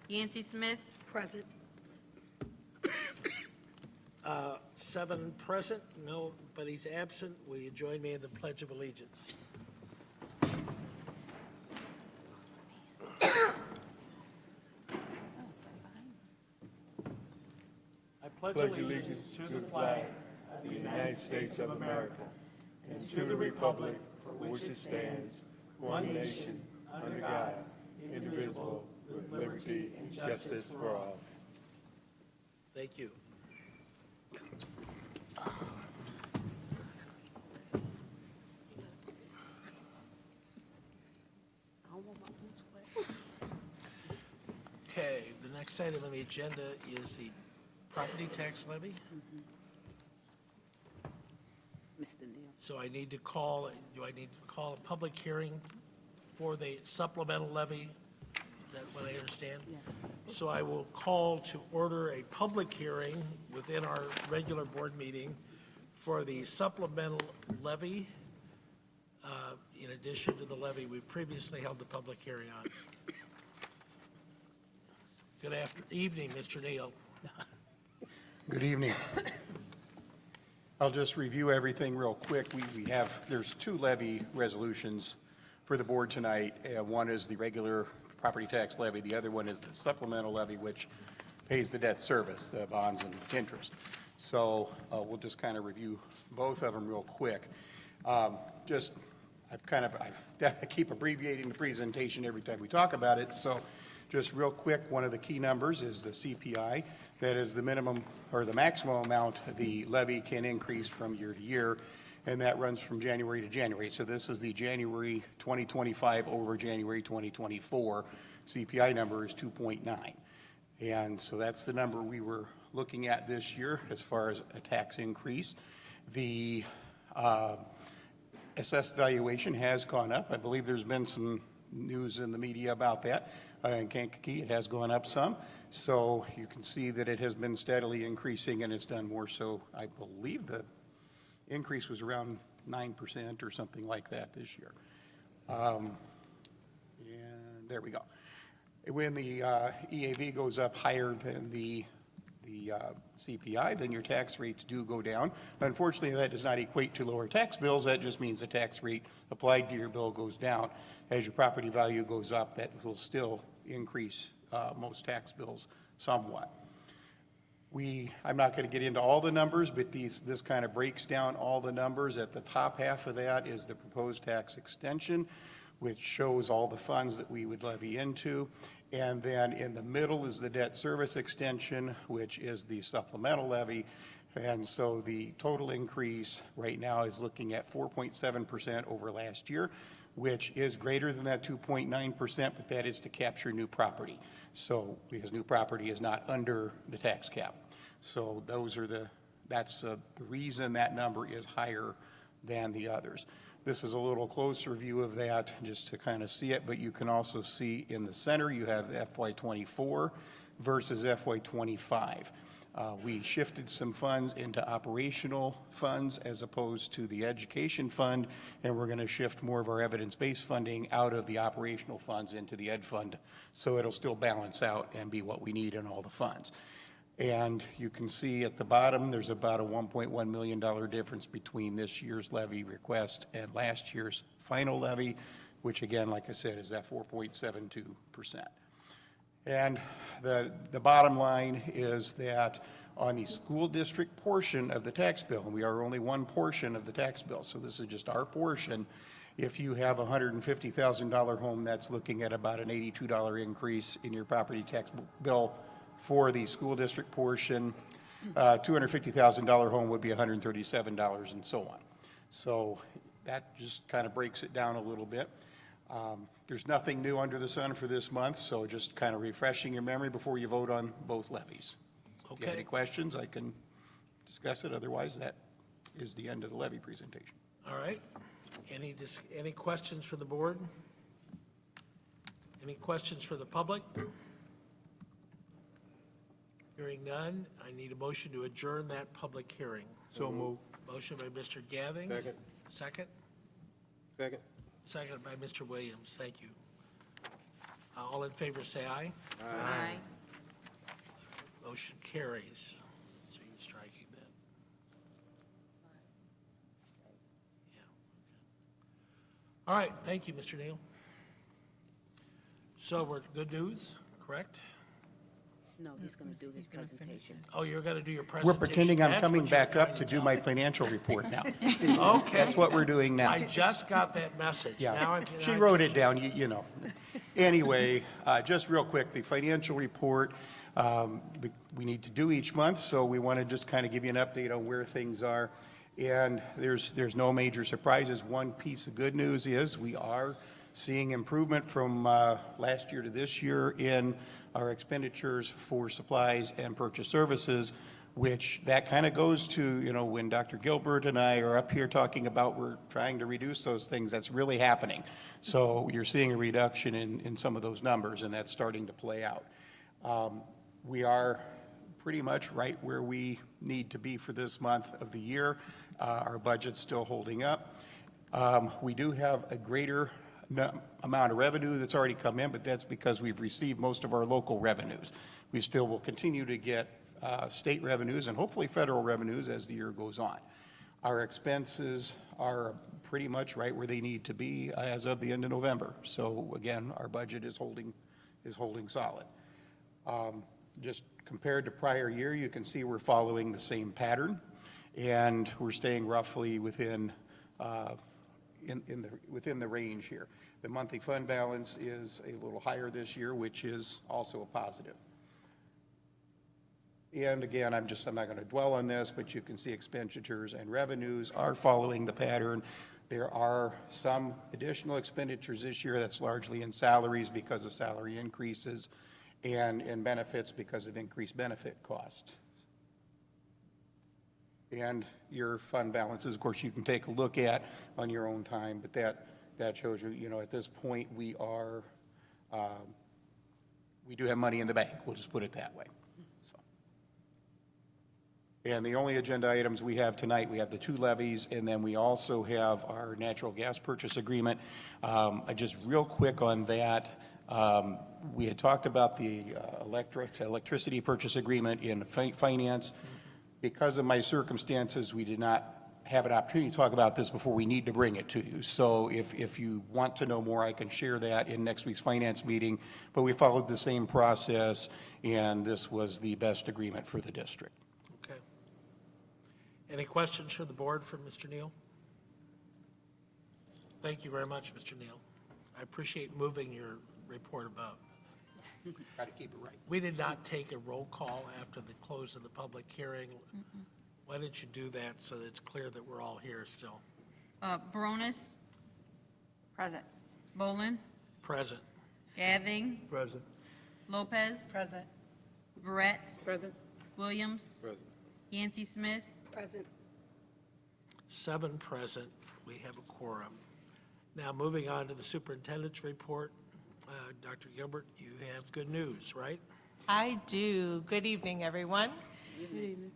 Yancey Smith. Present. 7 present, nobody's absent. Will you join me in the Pledge of Allegiance? I pledge allegiance to the flag of the United States of America and to the republic for which it stands, one nation, under God, indivisible, with liberty and justice for all. Thank you. Okay, the next item on the agenda is the property tax levy. Mr. Neal. So I need to call, do I need to call a public hearing for the supplemental levy? Is that what I understand? Yes. So I will call to order a public hearing within our regular board meeting for the supplemental levy, in addition to the levy we previously held the public hearing on. Good evening, Mr. Neal. Good evening. I'll just review everything real quick. There's 2 levy resolutions for the board tonight. One is the regular property tax levy. The other one is the supplemental levy, which pays the debt service, the bonds and interest. So we'll just kind of review both of them real quick. I keep abbreviating the presentation every time we talk about it. So just real quick, one of the key numbers is the CPI. That is the minimum or the maximum amount the levy can increase from year to year, and that runs from January to January. So this is the January 2025 over January 2024. CPI number is 2.9. And so that's the number we were looking at this year as far as a tax increase. The assessed valuation has gone up. I believe there's been some news in the media about that. In Kankakee, it has gone up some. So you can see that it has been steadily increasing, and it's done more so. I believe the increase was around 9% or something like that this year. And there we go. When the EAV goes up higher than the CPI, then your tax rates do go down. Unfortunately, that does not equate to lower tax bills. That just means the tax rate applied to your bill goes down. As your property value goes up, that will still increase most tax bills somewhat. I'm not going to get into all the numbers, but this kind of breaks down all the numbers. At the top half of that is the proposed tax extension, which shows all the funds that we would levy into. And then in the middle is the debt service extension, which is the supplemental levy. And so the total increase right now is looking at 4.7% over last year, which is greater than that 2.9%, but that is to capture new property. So because new property is not under the tax cap. So that's the reason that number is higher than the others. This is a little closer view of that just to kind of see it, but you can also see in the center you have FY24 versus FY25. We shifted some funds into operational funds as opposed to the education fund, and we're going to shift more of our evidence-based funding out of the operational funds into the ed fund, so it'll still balance out and be what we need in all the funds. And you can see at the bottom, there's about a $1.1 million difference between this year's levy request and last year's final levy, which again, like I said, is at 4.72%. And the bottom line is that on the school district portion of the tax bill, and we are only one portion of the tax bill, so this is just our portion. If you have a $150,000 home, that's looking at about an $82 increase in your property tax bill for the school district portion. $250,000 home would be $137 and so on. So that just kind of breaks it down a little bit. There's nothing new under the sun for this month, so just kind of refreshing your memory before you vote on both levies. Okay. If you have any questions, I can discuss it. Otherwise, that is the end of the levy presentation. All right. Any questions for the board? Any questions for the public? Hearing none, I need a motion to adjourn that public hearing. So moved. Motion by Mr. Gathing. Second. Second? Second. Second by Mr. Williams. Thank you. All in favor, say aye. Aye. Motion carries. So you're striking that. Yeah. All right, thank you, Mr. Neal. So we're good news, correct? No, he's going to do his presentation. Oh, you're going to do your We're presentation. pretending I'm That's coming what you're back up trying to do tell my me. financial report now. Okay. That's what we're doing now. I just got that message. Now Yeah, I'm- she I'm- wrote it down, you know. Anyway, just real quick, the financial report, we need to do each month, so we want to just kind of give you an update on where things are. And there's no major surprises. One piece of good news is we are seeing improvement from last year to this year in our expenditures for supplies and purchase services, which that kind of goes to, you know, when Dr. Gilbert and I are up here talking about we're trying to reduce those things, that's really happening. So you're seeing a reduction in some of those numbers, and that's starting to play out. We are pretty much right where we need to be for this month of the year. Our budget's still holding up. We do have a greater amount of revenue that's already come in, but that's because we've received most of our local revenues. We still will continue to get state revenues and hopefully federal revenues as the year goes on. Our expenses are pretty much right where they need to be as of the end of November. So again, our budget is holding solid. Just compared to prior year, you can see we're following the same pattern, and we're staying roughly within within the range here. The monthly fund balance is a little higher this year, which is also a positive. And again, I'm not going to dwell on this, but you can see expenditures and revenues are following the pattern. There are some additional expenditures this year that's largely in salaries because of salary increases and in benefits because of increased benefit costs. And your fund balances, of course, you can take a look at on your own time, but that shows you, you know, at this point we do have money in the bank. We'll just put it that way. So. And the only agenda items we have tonight, we have the 2 levies, and then we also have our natural gas purchase agreement. Just real quick on that, we had talked about the electricity purchase agreement in finance. Because of my circumstances, we did not have an opportunity to talk about this before we need to bring it to you. So if you want to know more, I can share that in next week's finance meeting. But we followed the same process, and this was the best agreement for the district. Okay. Any questions for the board for Mr. Neal? Thank you very much, Mr. Neal. I appreciate moving your report about. Got to keep it right. We did not take a roll call after the close of the public hearing. Why didn't you do that so that it's clear that we're all here still? Baronis, Present. Bolin, Present. Gathing, Present. Lopez, Present. Verret, Present. Williams, Present. Yancey Smith, Present. 7 present. We have a quorum. Now, moving on to the superintendent's report. Dr. Gilbert, you have good news, right? I do. Good evening, everyone.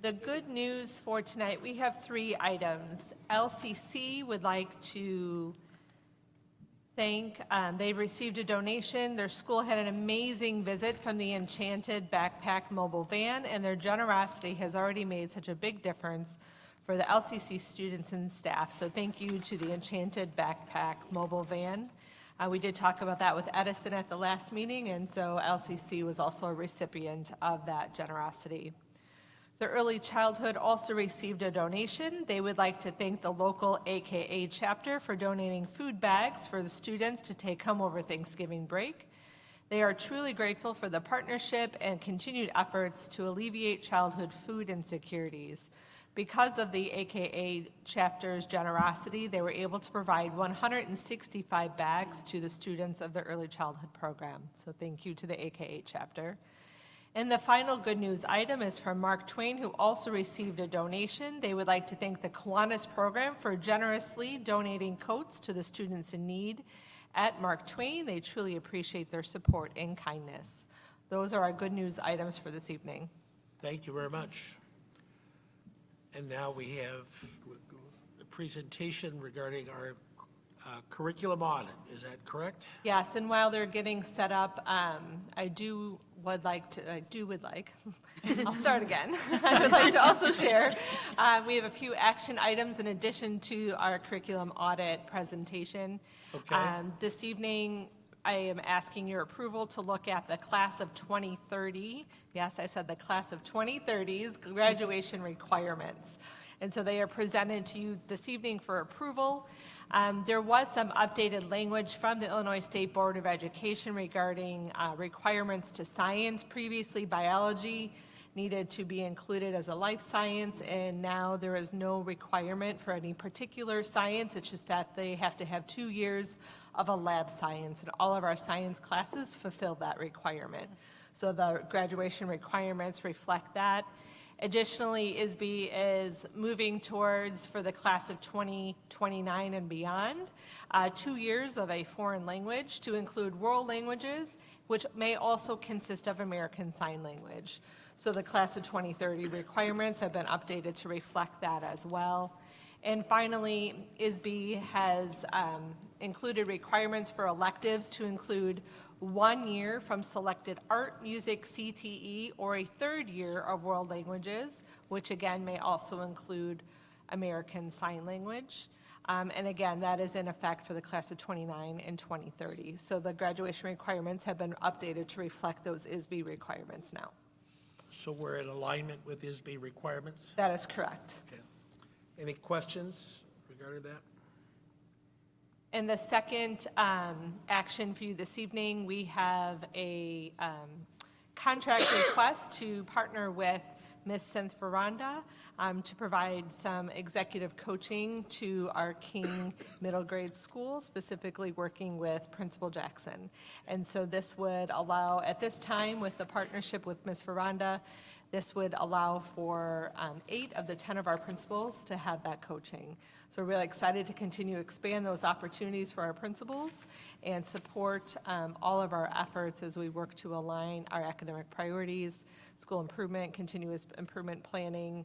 The good news for tonight, we have 3 items. LCC would like to thank, they've received a donation. Their school had an amazing visit from the Enchanted Backpack mobile van, and their generosity has already made such a big difference for the LCC students and staff. So thank you to the Enchanted Backpack mobile van. We did talk about that with Edison at the last meeting, and so LCC was also a recipient of that generosity. The Early Childhood also received a donation. They would like to thank the local AKA chapter for donating food bags for the students to take home over Thanksgiving break. They are truly grateful for the partnership and continued efforts to alleviate childhood food insecurities. Because of the AKA chapter's generosity, they were able to provide 165 bags to the students of the early childhood program. So thank you to the AKA chapter. And the final good news item is from Mark Twain, who also received a donation. They would like to thank the Kiwanis program for generously donating coats to the students in need at Mark Twain. They truly appreciate their support and kindness. Those are our good news items for this evening. Thank you very much. And now we have a presentation regarding our curriculum audit, is that correct? Yes, and while they're getting set up, I would like, I'll start again. I would like to also share, we have a few action items in addition to our curriculum audit presentation. Okay. This evening, I am asking your approval to look at the class of 2030. Yes, I said the class of 2030's graduation requirements. And so they are presented to you this evening for approval. There was some updated language from the Illinois State Board of Education regarding requirements to science. Previously, biology needed to be included as a life science, and now there is no requirement for any particular science. It's just that they have to have 2 years of a lab science, and all of our science classes fulfill that requirement. So the graduation requirements reflect that. Additionally, ISB is moving towards, for the class of 2029 and beyond, 2 years of a foreign language to include world languages, which may also consist of American Sign Language. So the class of 2030 requirements have been updated to reflect that as well. And finally, ISB has included requirements for electives to include 1 year from selected art, music, CTE, or a 3rd year of world languages, which again may also include American Sign Language. And again, that is in effect for the class of 29 and 2030. So the graduation requirements have been updated to reflect those ISB requirements now. So we're in alignment with ISB requirements? That is correct. Okay. Any questions regarding that? And the second action for you this evening, we have a contract request to partner with Ms. Cynth Veranda to provide some executive coaching to our King middle grade school, specifically working with Principal Jackson. And so this would allow, at this time, with the partnership with Ms. Veranda, this would allow for 8 of the 10 of our principals to have that coaching. So we're really excited to continue to expand those opportunities for our principals and support all of our efforts as we work to align our academic priorities, school improvement, continuous improvement planning,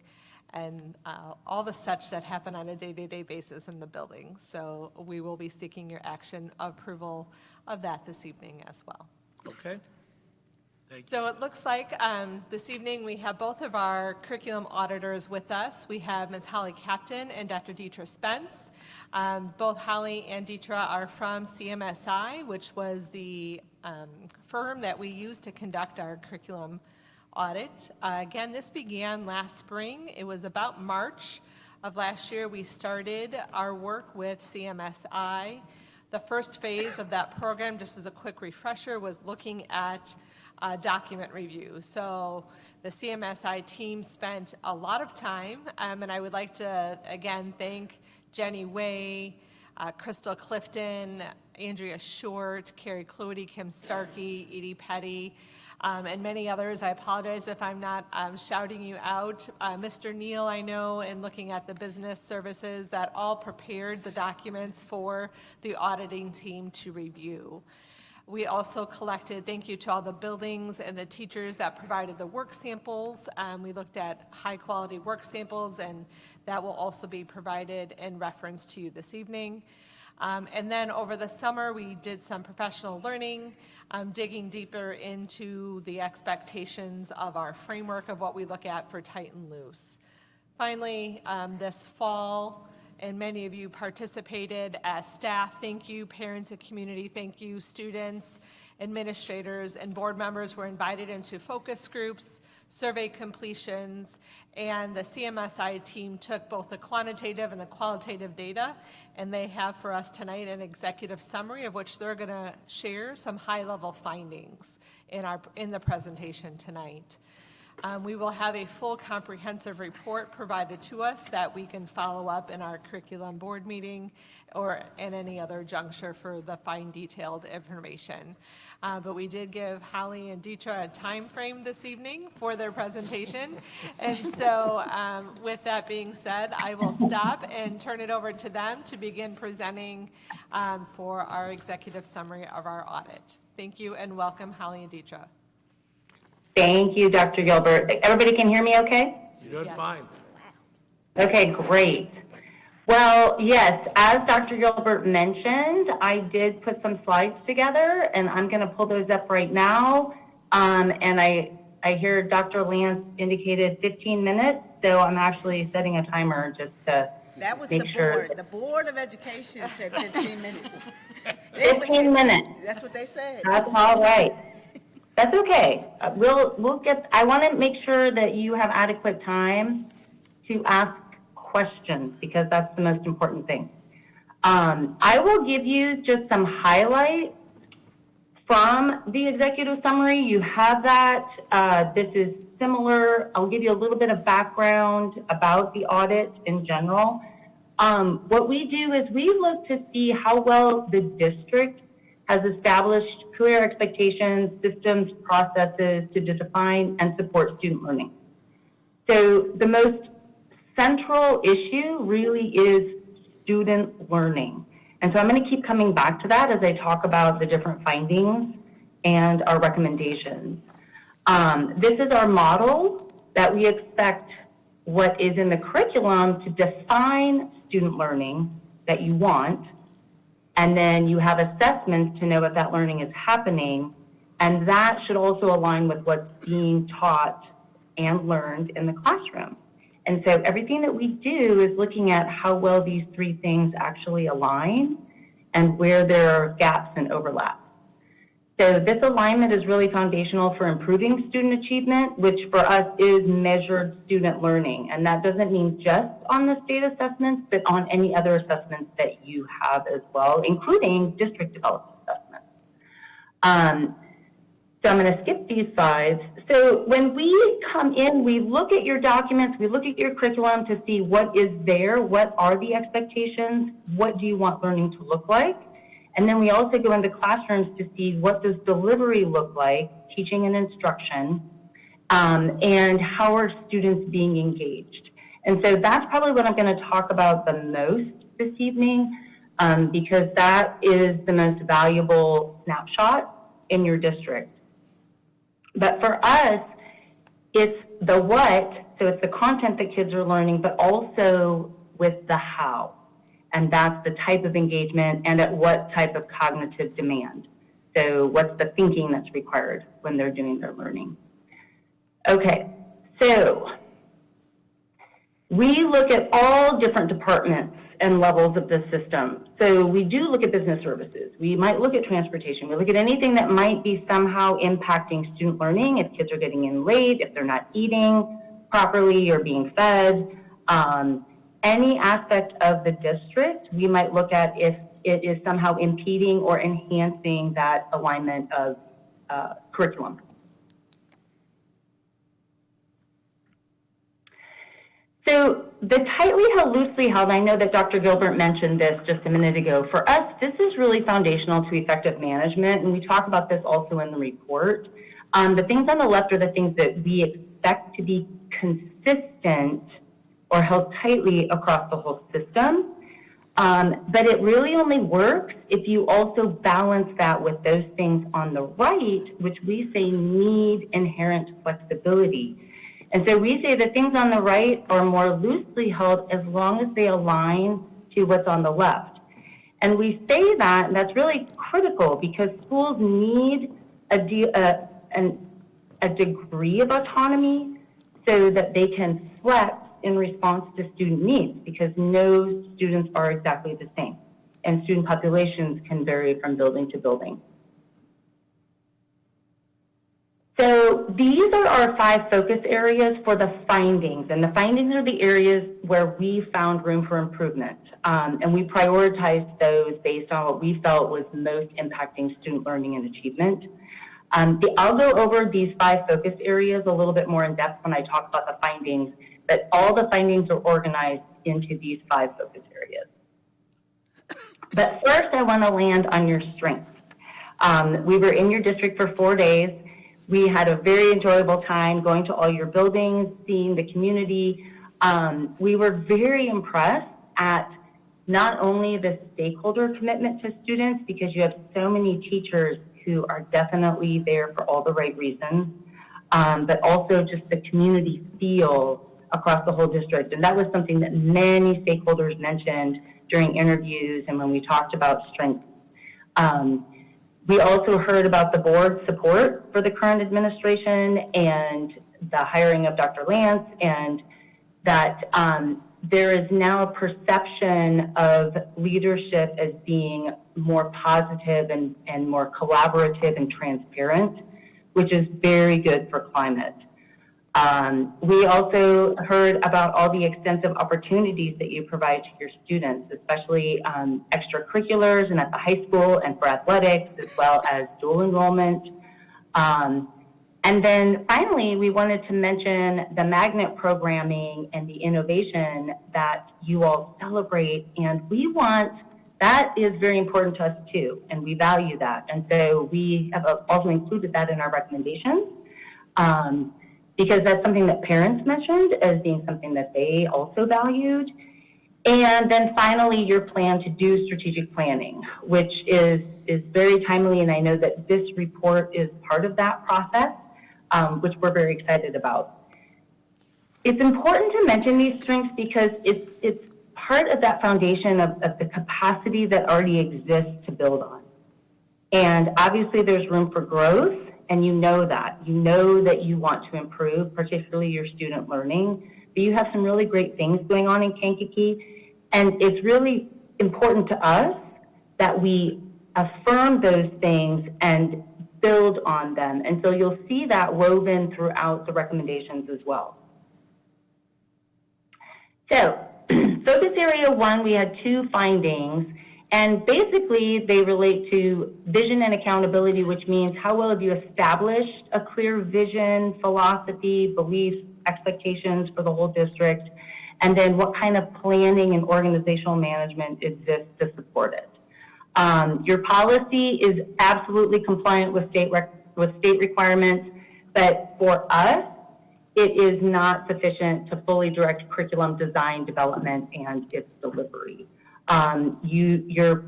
and all the such that happen on a day-to-day basis in the building. So we will be seeking your action approval of that this evening as well. Okay. Thank you. So it looks like this evening we have both of our curriculum auditors with us. We have Ms. Holly Captain and Dr. Deetra Spence. Both Holly and Deetra are from CMSI, which was the firm that we used to conduct our curriculum audit. Again, this began last spring. It was about March of last year we started our work with CMSI. The first phase of that program, just as a quick refresher, was looking at document review. So the CMSI team spent a lot of time, and I would like to again thank Jenny Way, Crystal Clifton, Andrea Short, Carrie Clody, Kim Starkey, Edie Petty, and many others. I apologize if I'm not shouting you out. Mr. Neal, I know, in looking at the business services, that all prepared the documents for the auditing team to review. We also collected, thank you to all the buildings and the teachers that provided the work samples. We looked at high-quality work samples, and that will also be provided in reference to you this evening. And then over the summer, we did some professional learning, digging deeper into the expectations of our framework of what we look at for tight and loose. Finally, this fall, and many of you participated as staff. Thank you, parents and community. Thank you, students, administrators, and board members were invited into focus groups, survey completions, and the CMSI team took both the quantitative and the qualitative data, and they have for us tonight an executive summary of which they're going to share some high-level findings in the presentation tonight. We will have a full comprehensive report provided to us that we can follow up in our curriculum board meeting or in any other juncture for the fine detailed information. But we did give Holly and Deetra a time frame this evening for their presentation. And so with that being said, I will stop and turn it over to them to begin presenting for our executive summary of our audit. Thank you and welcome, Holly and Deetra. Thank you, Dr. Gilbert. Everybody can hear me okay? You're doing Yes. fine. Okay, great. Well, yes, as Dr. Gilbert mentioned, I did put some slides together, and I'm going to pull those up right now. And I hear Dr. Lance indicated 15 minutes, so I'm actually setting a timer just to That was make the sure. board. The Board of Education said 15 minutes. 15 minutes. That's what they said. That's all right. That's okay. We'll get, I want to make sure that you have adequate time to ask questions because that's the most important thing. I will give you just some highlights from the executive summary. You have that. This is similar. I'll give you a little bit of background about the audit in general. What we do is we look to see how well the district has established clear expectations, systems, processes to define and support student learning. So the most central issue really is student learning. And so I'm going to keep coming back to that as I talk about the different findings and our recommendations. This is our model that we expect what is in the curriculum to define student learning that you want, and then you have assessments to know if that learning is happening, and that should also align with what's being taught and learned in the classroom. And so everything that we do is looking at how well these three things actually align and where there are gaps and overlaps. So this alignment is really foundational for improving student achievement, which for us is measured student learning. And that doesn't mean just on the state assessments, but on any other assessments that you have as well, including district developed assessments. So I'm going to skip these slides. So when we come in, we look at your documents, we look at your curriculum to see what is there, what are the expectations, what do you want learning to look like? And then we also go into classrooms to see what does delivery look like, teaching and instruction, and how are students being engaged. And so that's probably what I'm going to talk about the most this evening, because that is the most valuable snapshot in your district. But for us, it's the what, so it's the content that kids are learning, but also with the how. And that's the type of engagement and at what type of cognitive demand. So what's the thinking that's required when they're doing their learning? Okay, so we look at all different departments and levels of the system. So we do look at business services. We might look at transportation. We look at anything that might be somehow impacting student learning, if kids are getting in late, if they're not eating properly or being fed. Any aspect of the district, we might look at if it is somehow impeding or enhancing that alignment of curriculum. So the tightly held, loosely held, I know that Dr. Gilbert mentioned this just a minute ago. For us, this is really foundational to effective management, and we talk about this also in the report. The things on the left are the things that we expect to be consistent or held tightly across the whole system. But it really only works if you also balance that with those things on the right, which we say need inherent flexibility. And so we say the things on the right are more loosely held as long as they align to what's on the left. And we say that, and that's really critical because schools need a degree of autonomy so that they can flex in response to student needs, because no students are exactly the same, and student populations can vary from building to building. So these are our 5 focus areas for the findings, and the findings are the areas where we found room for improvement, and we prioritized those based on what we felt was most impacting student learning and achievement. I'll go over these 5 focus areas a little bit more in depth when I talk about the findings, but all the findings are organized into these 5 focus areas. But first, I want to land on your strengths. We were in your district for 4 days. We had a very enjoyable time going to all your buildings, seeing the community. We were very impressed at not only the stakeholder commitment to students, because you have so many teachers who are definitely there for all the right reasons, but also just the community feel across the whole district. And that was something that many stakeholders mentioned during interviews and when we talked about strengths. We also heard about the board's support for the current administration and the hiring of Dr. Lance, and that there is now a perception of leadership as being more positive and more collaborative and transparent, which is very good for climate. We also heard about all the extensive opportunities that you provide to your students, especially extracurriculars and at the high school and for athletics, as well as dual enrollment. And then finally, we wanted to mention the magnet programming and the innovation that you all celebrate. And that is very important to us too, and we value that. And so we have also included that in our recommendations. Because that's something that parents mentioned as being something that they also valued. And then finally, your plan to do strategic planning, which is very timely, and I know that this report is part of that process, which we're very excited about. It's important to mention these strengths because it's part of that foundation of the capacity that already exists to build on. And obviously there's room for growth, and you know that. You know that you want to improve, particularly your student learning, but you have some really great things going on in Kankakee, and it's really important to us that we affirm those things and build on them. And so you'll see that woven throughout the recommendations as well. So, focus area 1, we had 2 findings. And basically, they relate to vision and accountability, which means how well have you established a clear vision, philosophy, beliefs, expectations for the whole district, and then what kind of planning and organizational management exists to support it. Your policy is absolutely compliant with state requirements, but for us, it is not sufficient to fully direct curriculum design, development, and its delivery. Your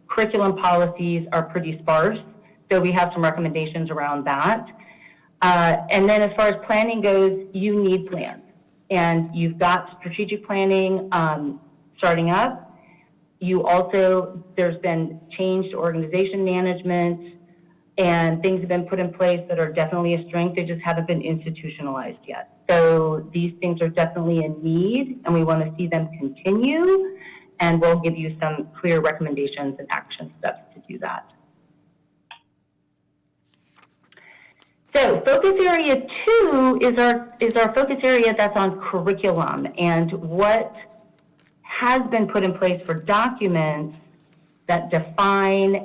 curriculum policies are pretty sparse, so we have some recommendations around that. And then as far as planning goes, you need plans. And you've got strategic planning starting up. There's been change to organization management, and things have been put in place that are definitely a strength. They just haven't been institutionalized yet. So these things are definitely in need, and we want to see them continue. And we'll give you some clear recommendations and action steps to do that. So focus area 2 is our focus area that's on curriculum and what has been put in place for documents that define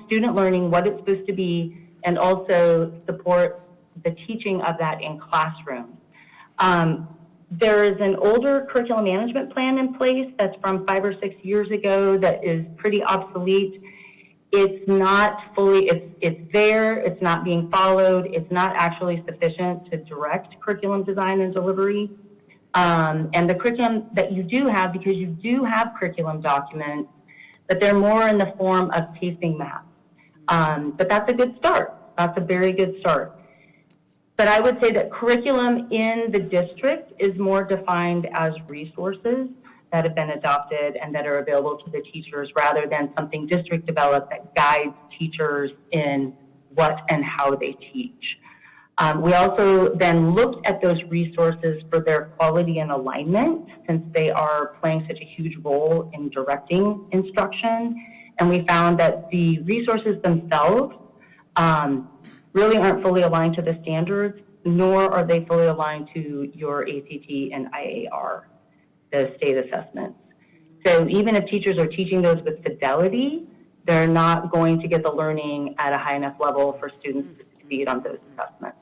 student learning, what it's supposed to be, and also support the teaching of that in classrooms. There is an older curriculum management plan in place that's from 5 or 6 years ago that is pretty obsolete. It's not fully, it's there, it's not being followed, it's not actually sufficient to direct curriculum design and delivery. And the curriculum that you do have, because you do have curriculum documents, but they're more in the form of pacing maps. But that's a good start. That's a very good start. But I would say that curriculum in the district is more defined as resources that have been adopted and that are available to the teachers rather than something district developed that guides teachers in what and how they teach. We also then looked at those resources for their quality and alignment, since they are playing such a huge role in directing instruction. And we found that the resources themselves really aren't fully aligned to the standards, nor are they fully aligned to your ACT and IAR, the state assessments. So even if teachers are teaching those with fidelity, they're not going to get the learning at a high enough level for students to succeed on those assessments.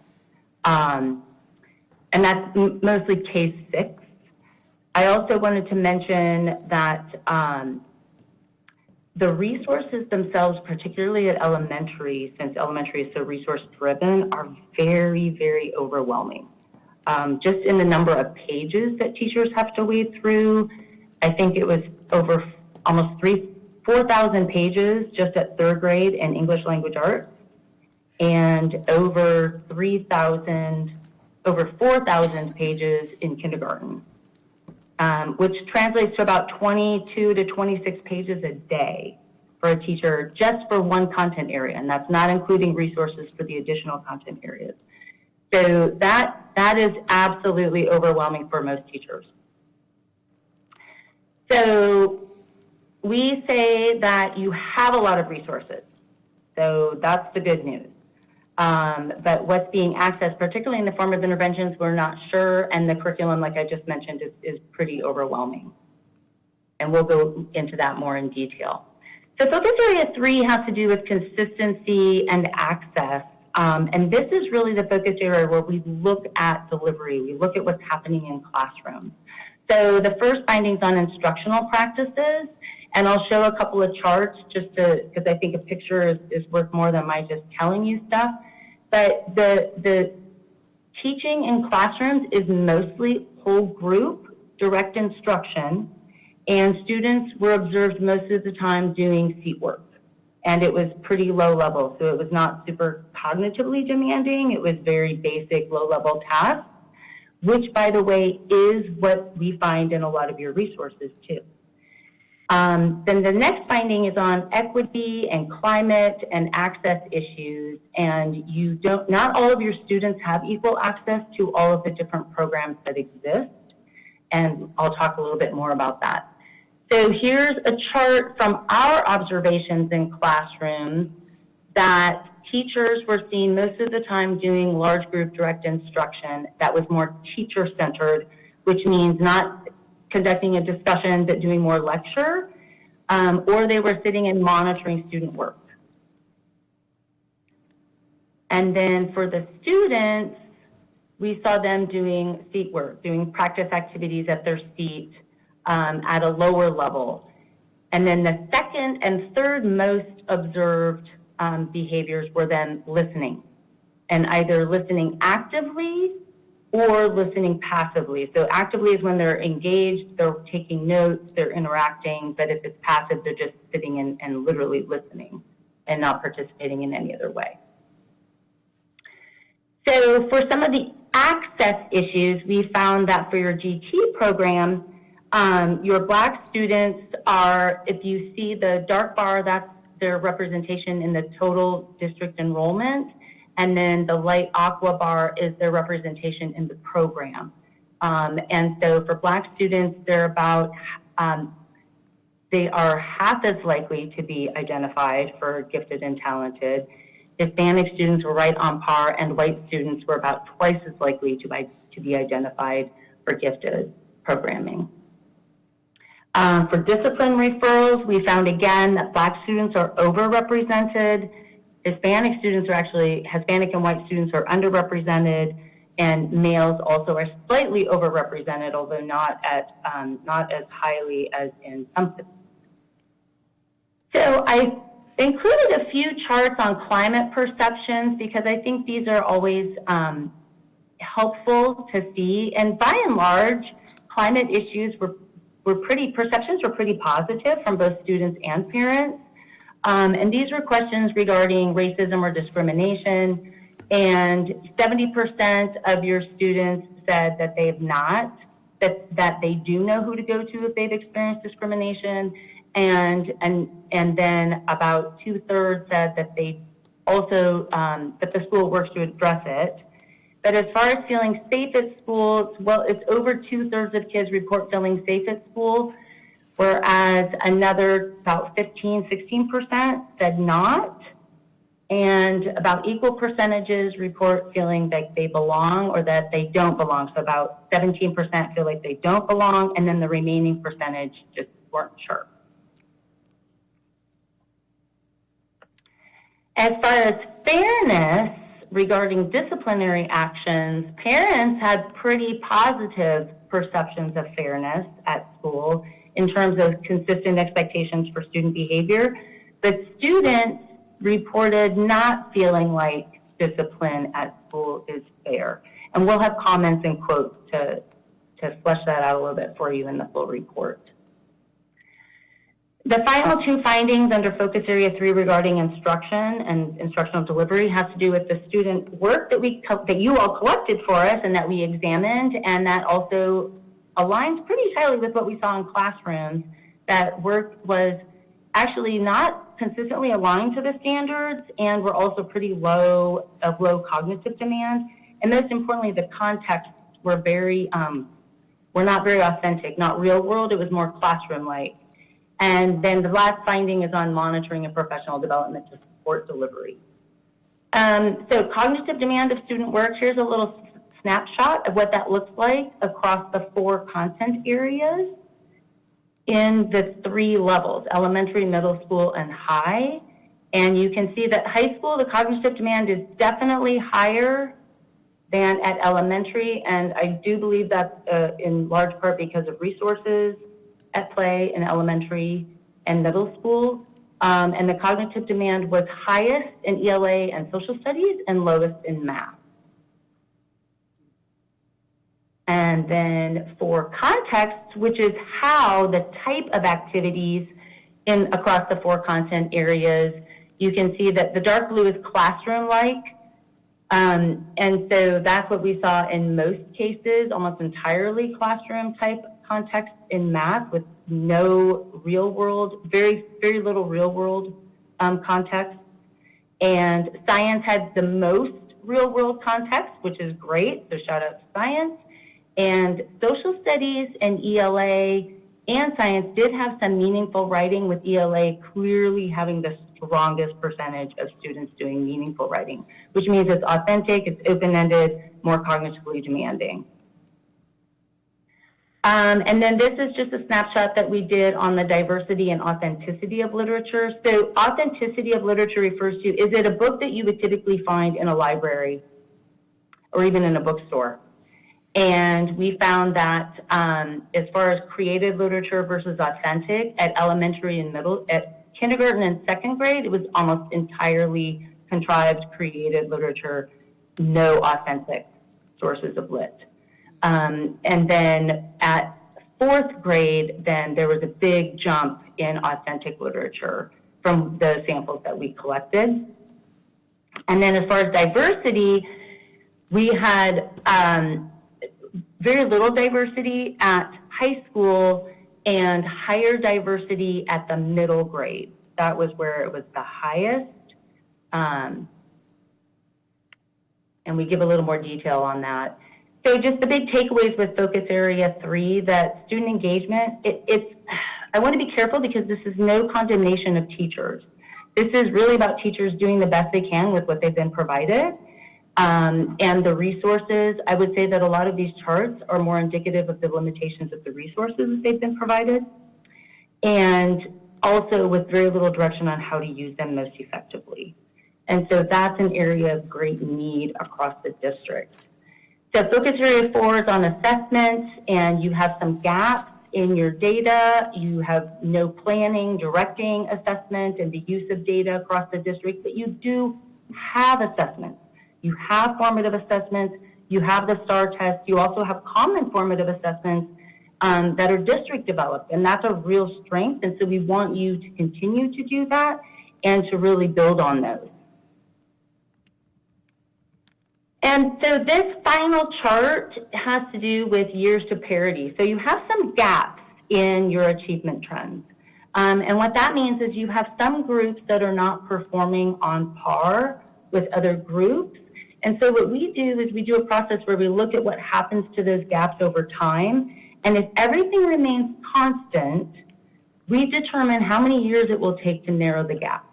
And that's mostly case 6. I also wanted to mention that the resources themselves, particularly at elementary, since elementary is so resource driven, are very, very overwhelming. Just in the number of pages that teachers have to wade through, I think it was over almost 4,000 pages just at 3rd grade in English language arts, and over over 4,000 pages in kindergarten, which translates to about 22 to 26 pages a day for a teacher just for one content area, and that's not including resources for the additional content areas. So that is absolutely overwhelming for most teachers. So we say that you have a lot of resources. So that's the good news. But what's being accessed, particularly in the form of interventions, we're not sure, and the curriculum, like I just mentioned, is pretty overwhelming. And we'll go into that more in detail. So focus area 3 has to do with consistency and access. And this is really the focus area where we look at delivery. We look at what's happening in classrooms. So the first findings on instructional practices, and I'll show a couple of charts just because I think a picture is worth more than my just telling you stuff. But the teaching in classrooms is mostly whole group, direct instruction, and students were observed most of the time doing seat work. And it was pretty low level, so it was not super cognitively demanding. It was very basic, low level tasks, which, by the way, is what we find in a lot of your resources too. Then the next finding is on equity and climate and access issues. And not all of your students have equal access to all of the different programs that exist. And I'll talk a little bit more about that. So here's a chart from our observations in classrooms that teachers were seen most of the time doing large group direct instruction that was more teacher-centered, which means not conducting a discussion, but doing more lecture, or they were sitting and monitoring student work. And then for the students, we saw them doing seat work, doing practice activities at their seat at a lower level. And then the second and third most observed behaviors were then listening, and either listening actively or listening passively. So actively is when they're engaged, they're taking notes, they're interacting, but if it's passive, they're just sitting and literally listening and not participating in any other way. So for some of the access issues, we found that for your GT program, your Black students are, if you see the dark bar, that's their representation in the total district enrollment. And then the light aqua bar is their representation in the program. And so for Black students, they're about, they are half as likely to be identified for gifted and talented. Hispanic students were right on par, and white students were about twice as likely to be identified for gifted programming. For discipline referrals, we found again that Black students are overrepresented. Hispanic students are actually, Hispanic and white students are underrepresented, and males also are slightly overrepresented, although not as highly as in some cities. So I included a few charts on climate perceptions because I think these are always helpful to see. And by and large, climate issues perceptions were pretty positive from both students and parents. And these were questions regarding racism or discrimination. And 70% of your students said that they have not, that they do know who to go to if they've experienced discrimination. And then about 2/3 said that they also, that the school works to address it. But as far as feeling safe at school, well, it's over 2/3 of kids report feeling safe at school, whereas another about 16% said not. And about equal percentages report feeling like they belong or that they don't belong. So about 17% feel like they don't belong, and then the remaining percentage just weren't sure. As far as fairness regarding disciplinary actions, parents had pretty positive perceptions of fairness at school in terms of consistent expectations for student behavior, but students reported not feeling like discipline at school is fair. And we'll have comments and quotes to flesh that out a little bit for you in the full report. The final two findings under focus area 3 regarding instruction and instructional delivery has to do with the student work that you all collected for us and that we examined, and that also aligns pretty tightly with what we saw in classrooms. That work was actually not consistently aligned to the standards, and were also pretty low cognitive demand. And most importantly, the contexts were were not very authentic, not real world. It was more classroom-like. And then the last finding is on monitoring and professional development to support delivery. So cognitive demand of student work, here's a little snapshot of what that looks like across the 4 content areas in the 3 levels, elementary, middle school, and high. And you can see that high school, the cognitive demand is definitely higher than at elementary, and I do believe that's in large part because of resources at play in elementary and middle school. And the cognitive demand was highest in ELA and social studies and lowest in math. And then for context, which is how the type of activities across the 4 content areas, you can see that the dark blue is classroom-like. And so that's what we saw in most cases, almost entirely classroom type context in math with no real world, very, very little real world context. And science had the most real world context, which is great. So shout out to science. And social studies and ELA and science did have some meaningful writing, with ELA clearly having the strongest percentage of students doing meaningful writing, which means it's authentic, it's open-ended, more cognitively demanding. And then this is just a snapshot that we did on the diversity and authenticity of literature. So authenticity of literature refers to, is it a book that you would typically find in a library or even in a bookstore? And we found that as far as created literature versus authentic, at elementary and at kindergarten and 2nd grade, it was almost entirely contrived, created literature, no authentic sources of lit. And then at 4th grade, then there was a big jump in authentic literature from the samples that we collected. And then as far as diversity, we had very little diversity at high school and higher diversity at the middle grade. That was where it was the highest. And we give a little more detail on that. So just the big takeaways with focus area 3, that student engagement, I want to be careful because this is no condemnation of teachers. This is really about teachers doing the best they can with what they've been provided. And the resources, I would say that a lot of these charts are more indicative of the limitations of the resources that they've been provided, and also with very little direction on how to use them most effectively. And so that's an area of great need across the district. So focus area 4 is on assessment, and you have some gaps in your data. You have no planning, directing assessment, and the use of data across the district, but you do have assessments. You have formative assessments, you have the STAR test, you also have common formative assessments that are district developed, and that's a real strength. And so we want you to continue to do that and to really build on those. And so this final chart has to do with years to parity. So you have some gaps in your achievement trends. And what that means is you have some groups that are not performing on par with other groups. And so what we do is we do a process where we look at what happens to those gaps over time. And if everything remains constant, we determine how many years it will take to narrow the gap.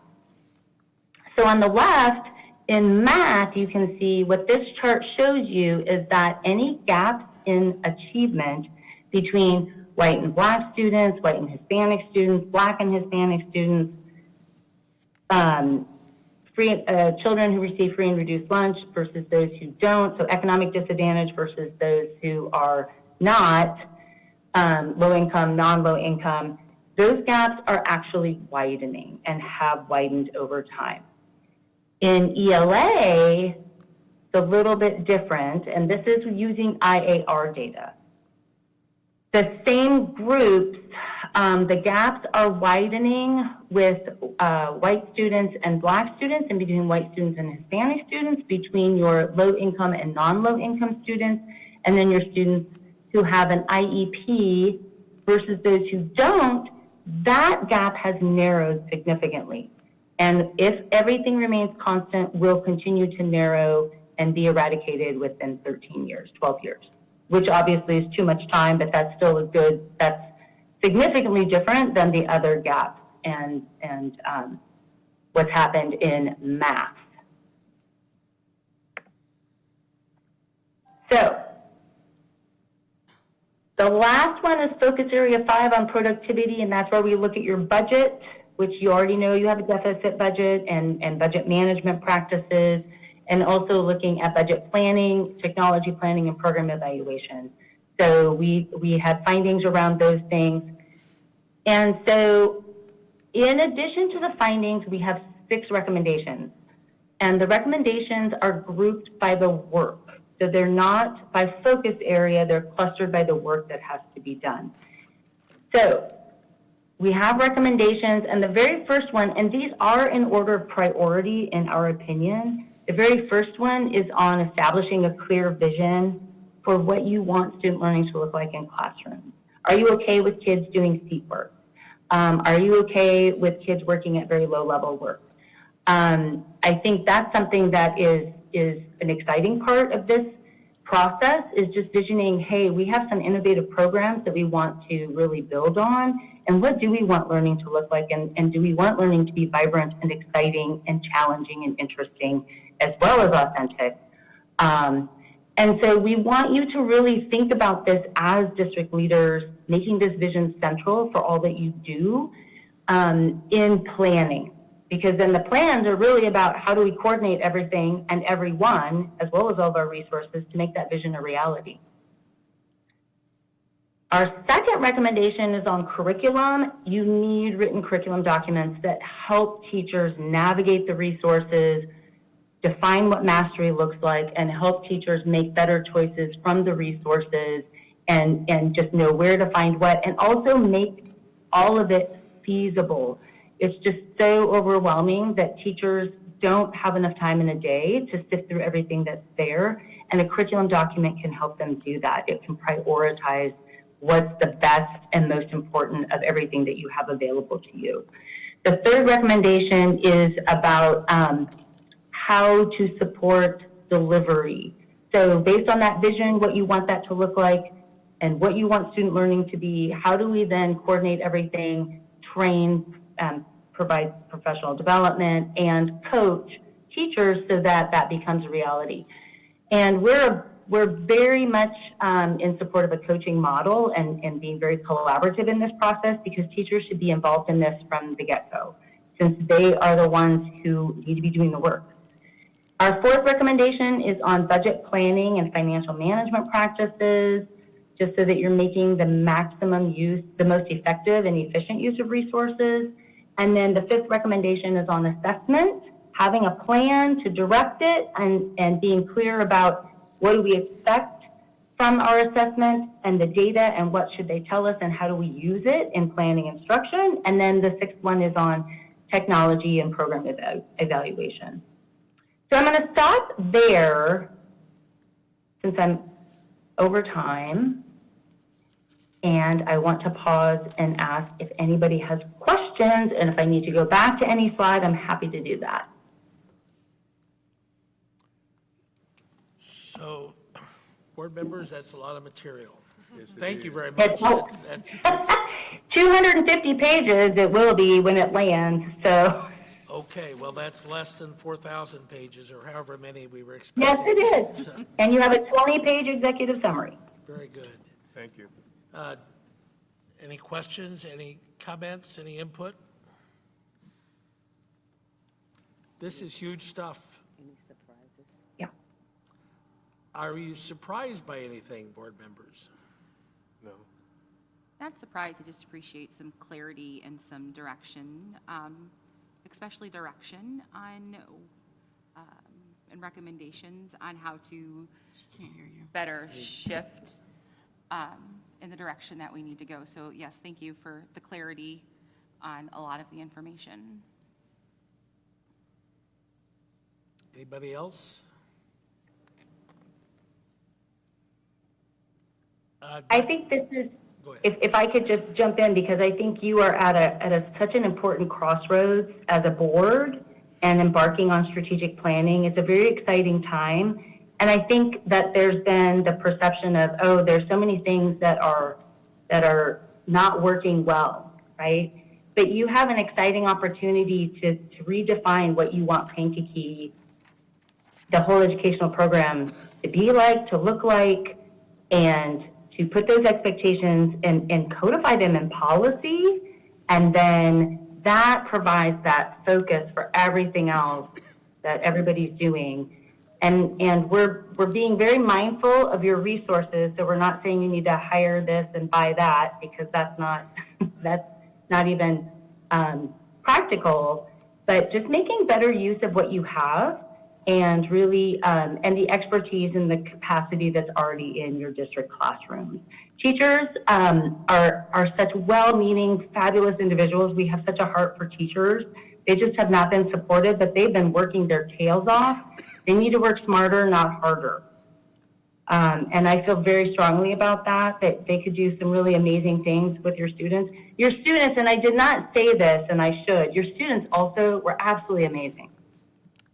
So on the left, in math, you can see what this chart shows you is that any gaps in achievement between white and black students, white and Hispanic students, black and Hispanic students, children who receive free and reduced lunch versus those who don't, so economic disadvantage versus those who are not low income, non-low income, those gaps are actually widening and have widened over time. In ELA, it's a little bit different, and this is using IAR data. The same groups The gaps are widening with white students and black students, and between white students and Hispanic students, between your low-income and non-low-income students, and then your students who have an IEP versus those who don't. That gap has narrowed significantly. And if everything remains constant, will continue to narrow and be eradicated within 13 years, 12 years, which obviously is too much time, but that's still that's significantly different than the other gaps and what's happened in math. So, the last one is focus area 5 on productivity, and that's where we look at your budget, which you already know you have a deficit budget and budget management practices, and also looking at budget planning, technology planning, and program evaluation. So we had findings around those things. And so in addition to the findings, we have 6 recommendations. And the recommendations are grouped by the work. So they're not by focus area, they're clustered by the work that has to be done. So we have recommendations, and the very first one, and these are in order of priority in our opinion. The very first one is on establishing a clear vision for what you want student learning to look like in classrooms. Are you okay with kids doing seat work? Are you okay with kids working at very low level work? I think that's something that is an exciting part of this process, is just visioning, hey, we have some innovative programs that we want to really build on, and what do we want learning to look like, and do we want learning to be vibrant and exciting and challenging and interesting as well as authentic. And so we want you to really think about this as district leaders, making this vision central for all that you do in planning. Because then the plans are really about how do we coordinate everything and everyone, as well as all of our resources, to make that vision a reality. Our second recommendation is on curriculum. You need written curriculum documents that help teachers navigate the resources, define what mastery looks like, and help teachers make better choices from the resources and just know where to find what, and also make all of it feasible. It's just so overwhelming that teachers don't have enough time in a day to sift through everything that's there, and a curriculum document can help them do that. It can prioritize what's the best and most important of everything that you have available to you. The third recommendation is about how to support delivery. So based on that vision, what you want that to look like, and what you want student learning to be, how do we then coordinate everything, train, provide professional development, and coach teachers so that that becomes a reality. And we're very much in support of a coaching model and being very collaborative in this process, because teachers should be involved in this from the get-go, since they are the ones who need to be doing the work. Our fourth recommendation is on budget planning and financial management practices, just so that you're making the maximum use, the most effective and efficient use of resources. And then the fifth recommendation is on assessment, having a plan to direct it and being clear about what do we expect from our assessment and the data, and what should they tell us, and how do we use it in planning instruction. And then the sixth one is on technology and program evaluation. So I'm going to stop there since I'm over time. And I want to pause and ask if anybody has questions, and if I need to go back to any slide, I'm happy to do that. So, board members, that's a lot of material. Yes, it Thank you is. very much. That's 250 pages it will be when it lands, so. okay, well, that's less than 4,000 pages, or however many we were Yes, expecting. it is. So, And you have a 20-page executive summary. very good. Thank you. Any questions, any comments, any input? This is huge stuff. Yeah. Are you surprised by anything, board members? No. Not surprised, I just appreciate some clarity and some direction, especially direction on, and recommendations on how to better shift in the direction that we need to go. So yes, thank you for the clarity on a lot of the information. Anybody else? I think this is, Go ahead. if I could just jump in, because I think you are at such an important crossroads as a board and embarking on strategic planning. It's a very exciting time. And I think that there's been the perception of, oh, there's so many things that are not working well, right? But you have an exciting opportunity to redefine what you want Kankakee, the whole educational program, to be like, to look like, and to put those expectations and codify them in policy. And then that provides that focus for everything else that everybody's doing. And we're being very mindful of your resources. So we're not saying you need to hire this and buy that, because that's not even practical, but just making better use of what you have and really, and the expertise and the capacity that's already in your district classrooms. Teachers are such well-meaning, fabulous individuals. We have such a heart for teachers. They just have not been supported, but they've been working their tails off. They need to work smarter, not harder. And I feel very strongly about that they could do some really amazing things with your students. Your students, and I did not say this, and I should, your students also were absolutely amazing.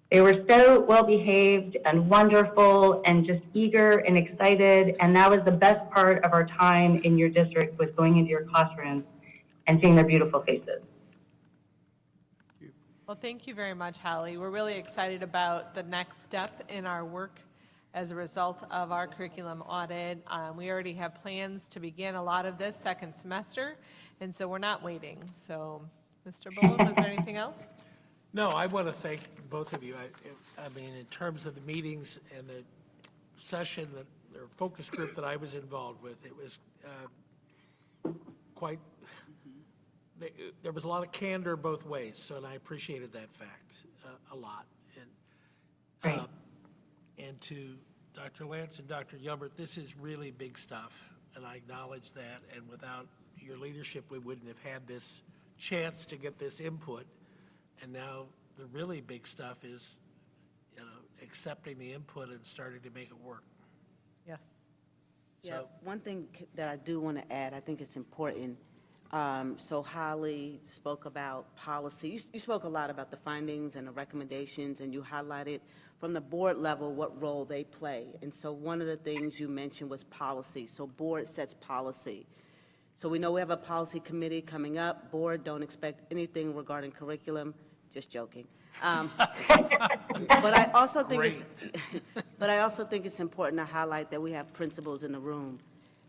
They were so well-behaved and wonderful and just eager and excited. And that was the best part of our time in your district, was going into your classrooms and seeing their beautiful faces. Well, thank you very much, Hallie. We're really excited about the next step in our work as a result of our curriculum audit. We already have plans to begin a lot of this second semester, and so we're not waiting. So, Mr. Bullen, is there anything else? No, I want to thank both of you. I mean, in terms of the meetings and the session or focus group that I was involved with, it was quite, there was a lot of candor both ways, so and I appreciated that fact a lot. And, and to Dr. Lance and Dr. Yumbert, this is really big stuff, and I acknowledge that, and without your leadership, we wouldn't have had this chance to get this input. And now the really big stuff is, accepting the input and starting to make it work. Yes. Yeah, one thing that I do want to add, I think it's important. So Holly spoke about policy. You spoke a lot about the findings and the recommendations, and you highlighted from the board level what role they play. And so one of the things you mentioned was policy. So board sets policy. So we know we have a policy committee coming up. Board, don't expect anything regarding curriculum. Just joking. But I also think it's important to highlight that we have principals in the room,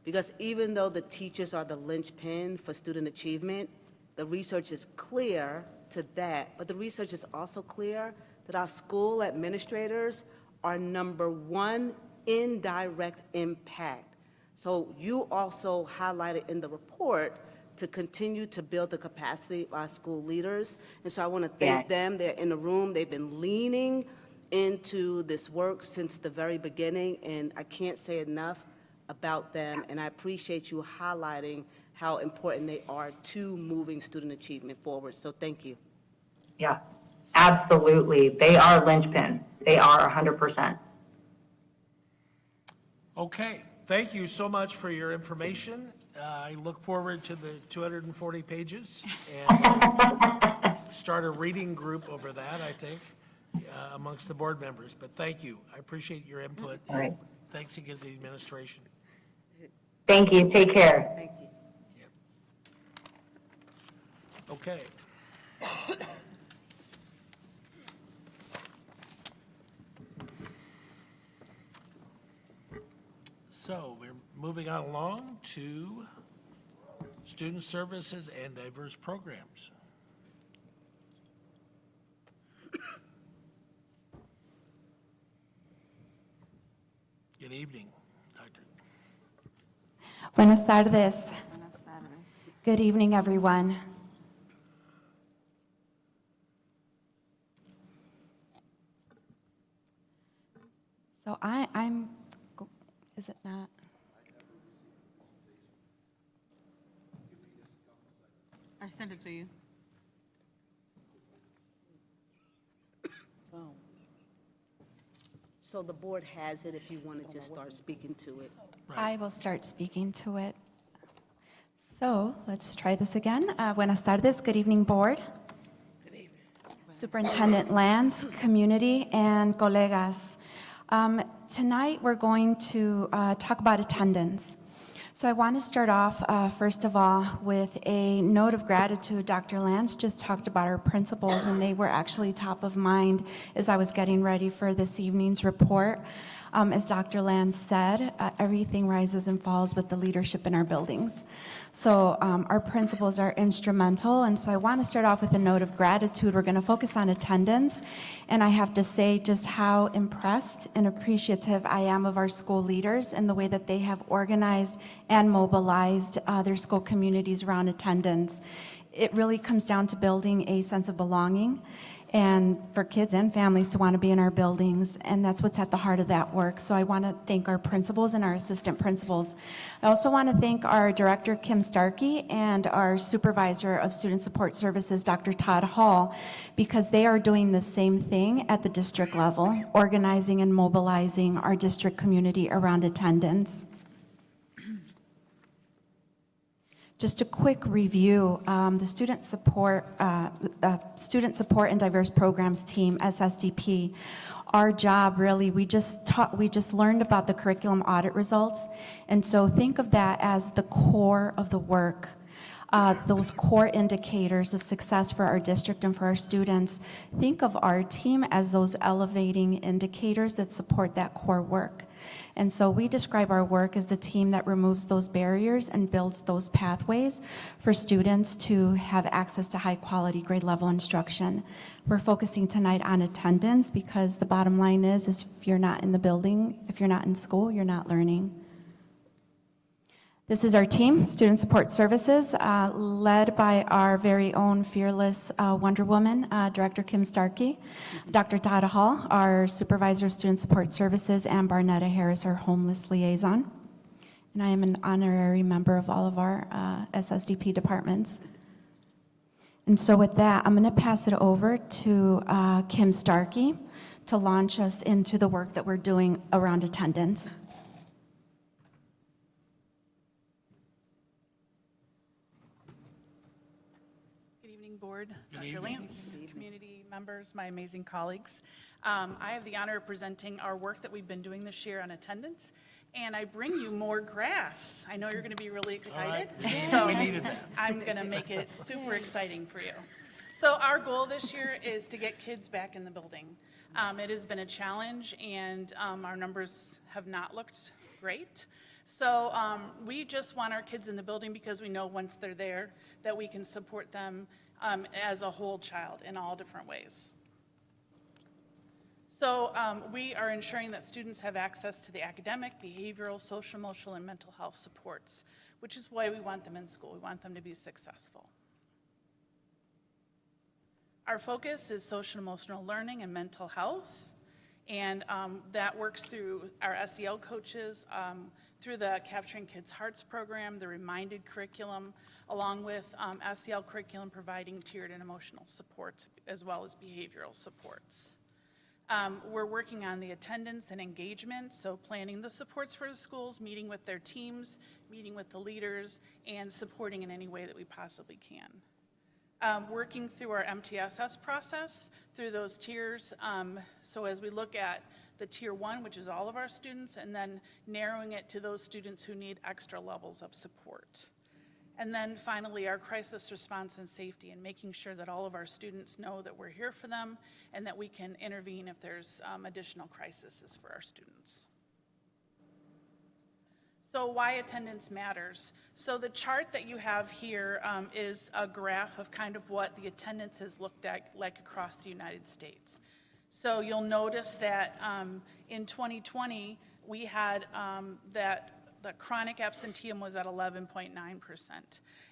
because even though the teachers are the linchpin for student achievement, the research is clear to that. But the research is also clear that our school administrators are #1 indirect impact. So you also highlighted in the report to continue to build the capacity of our school leaders. And so I want to thank them. They're in the room. They've been leaning into this work since the very beginning, and I can't say enough about them. And I appreciate you highlighting how important they are to moving student achievement forward. So thank you. Yeah, absolutely. They are linchpin. They are 100%. Okay, thank you so much for your information. I look forward to the 240 pages and start a reading group over that, I think, amongst the board members. But thank you. I appreciate your input. All right. Thanks again to the administration. Thank you. Take care. Thank you. Okay. So we're moving on along to student services and diverse programs. Good evening, Doctor. Buenas tardes. Buenas tardes. Good evening, everyone. So I'm, is it not? I sent it to you. So the board has it if you want to just start speaking to it. I will start speaking to it. So let's try this again. Buenas tardes, good evening, board. Superintendent Lance, community, and colegas. Tonight, we're going to talk about attendance. So I want to start off, first of all, with a note of gratitude. Dr. Lance just talked about our principals, and they were actually top of mind as I was getting ready for this evening's report. As Dr. Lance said, everything rises and falls with the leadership in our buildings. So our principals are instrumental, and so I want to start off with a note of gratitude. We're going to focus on attendance, and I have to say just how impressed and appreciative I am of our school leaders and the way that they have organized and mobilized their school communities around attendance. It really comes down to building a sense of belonging and for kids and families to want to be in our buildings, and that's what's at the heart of that work. So I want to thank our principals and our assistant principals. I also want to thank our director, Kim Starkey, and our supervisor of student support services, Dr. Todd Hall, because they are doing the same thing at the district level, organizing and mobilizing our district community around attendance. Just a quick review, the Student Support and Diverse Programs Team, SSDP, our job really, we just learned about the curriculum audit results, and so think of that as the core of the work. Those core indicators of success for our district and for our students. Think of our team as those elevating indicators that support that core work. And so we describe our work as the team that removes those barriers and builds those pathways for students to have access to high quality grade level instruction. We're focusing tonight on attendance because the bottom line is if you're not in the building, if you're not in school, you're not learning. This is our team, Student Support Services, led by our very own fearless Wonder Woman, Director Kim Starkey, Dr. Todd Hall, our Supervisor of Student Support Services, and Barnetta Harris, our Homeless Liaison. And I am an honorary member of all of our SSDP departments. And so with that, I'm going to pass it over to Kim Starkey to launch us into the work that we're doing around attendance. Board, Dr. Lance, community members, my amazing colleagues. I have the honor of presenting our work that we've been doing this year on attendance, and I bring you more graphs. I know you're going to be really excited, so We needed that. I'm going to make it super exciting for you. So our goal this year is to get kids back in the building. It has been a challenge, and our numbers have not looked great. So we just want our kids in the building because we know once they're there that we can support them as a whole child in all different ways. So we are ensuring that students have access to the academic, behavioral, social, emotional, and mental health supports, which is why we want them in school. We want them to be successful. Our focus is social emotional learning and mental health, and that works through our SEL coaches, through the Capturing Kids' Hearts program, the Reminded curriculum, along with SEL curriculum providing tiered and emotional support, as well as behavioral supports. We're working on the attendance and engagement, so planning the supports for the schools, meeting with their teams, meeting with the leaders, and supporting in any way that we possibly can. Working through our MTSS process, through those tiers, so as we look at the tier 1, which is all of our students, and then narrowing it to those students who need extra levels of support. And then finally, our crisis response and safety, and making sure that all of our students know that we're here for them and that we can intervene if there's additional crises for our students. So why attendance matters. So the chart that you have here is a graph of kind of what the attendance has looked like across the United States. So you'll notice that in 2020, we had that the chronic absenteeism was at 11.9%.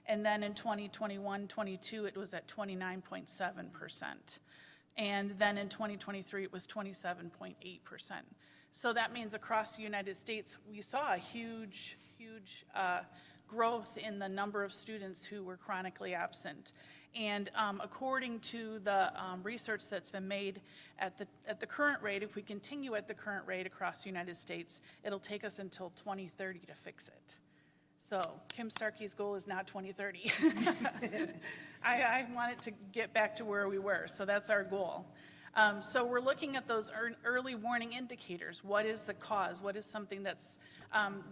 And then in 2021-22, it was at 29.7%. And then in 2023, it was 27.8%. So that means across the United States, we saw a huge growth in the number of students who were chronically absent. And according to the research that's been made at the current rate, if we continue at the current rate across the United States, it'll take us until 2030 to fix it. So Kim Starkey's goal is not 2030. I want it to get back to where we were, so that's our goal. So we're looking at those early warning indicators. What is the cause? What is something that's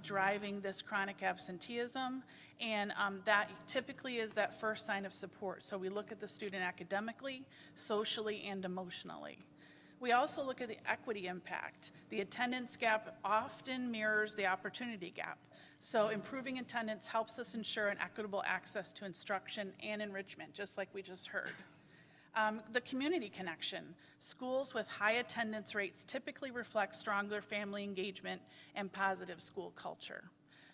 driving this chronic absenteeism? And that typically is that first sign of support. So we look at the student academically, socially, and emotionally. We also look at the equity impact. The attendance gap often mirrors the opportunity gap. So improving attendance helps us ensure an equitable access to instruction and enrichment, just like we just heard. The community connection. Schools with high attendance rates typically reflect stronger family engagement and positive school culture.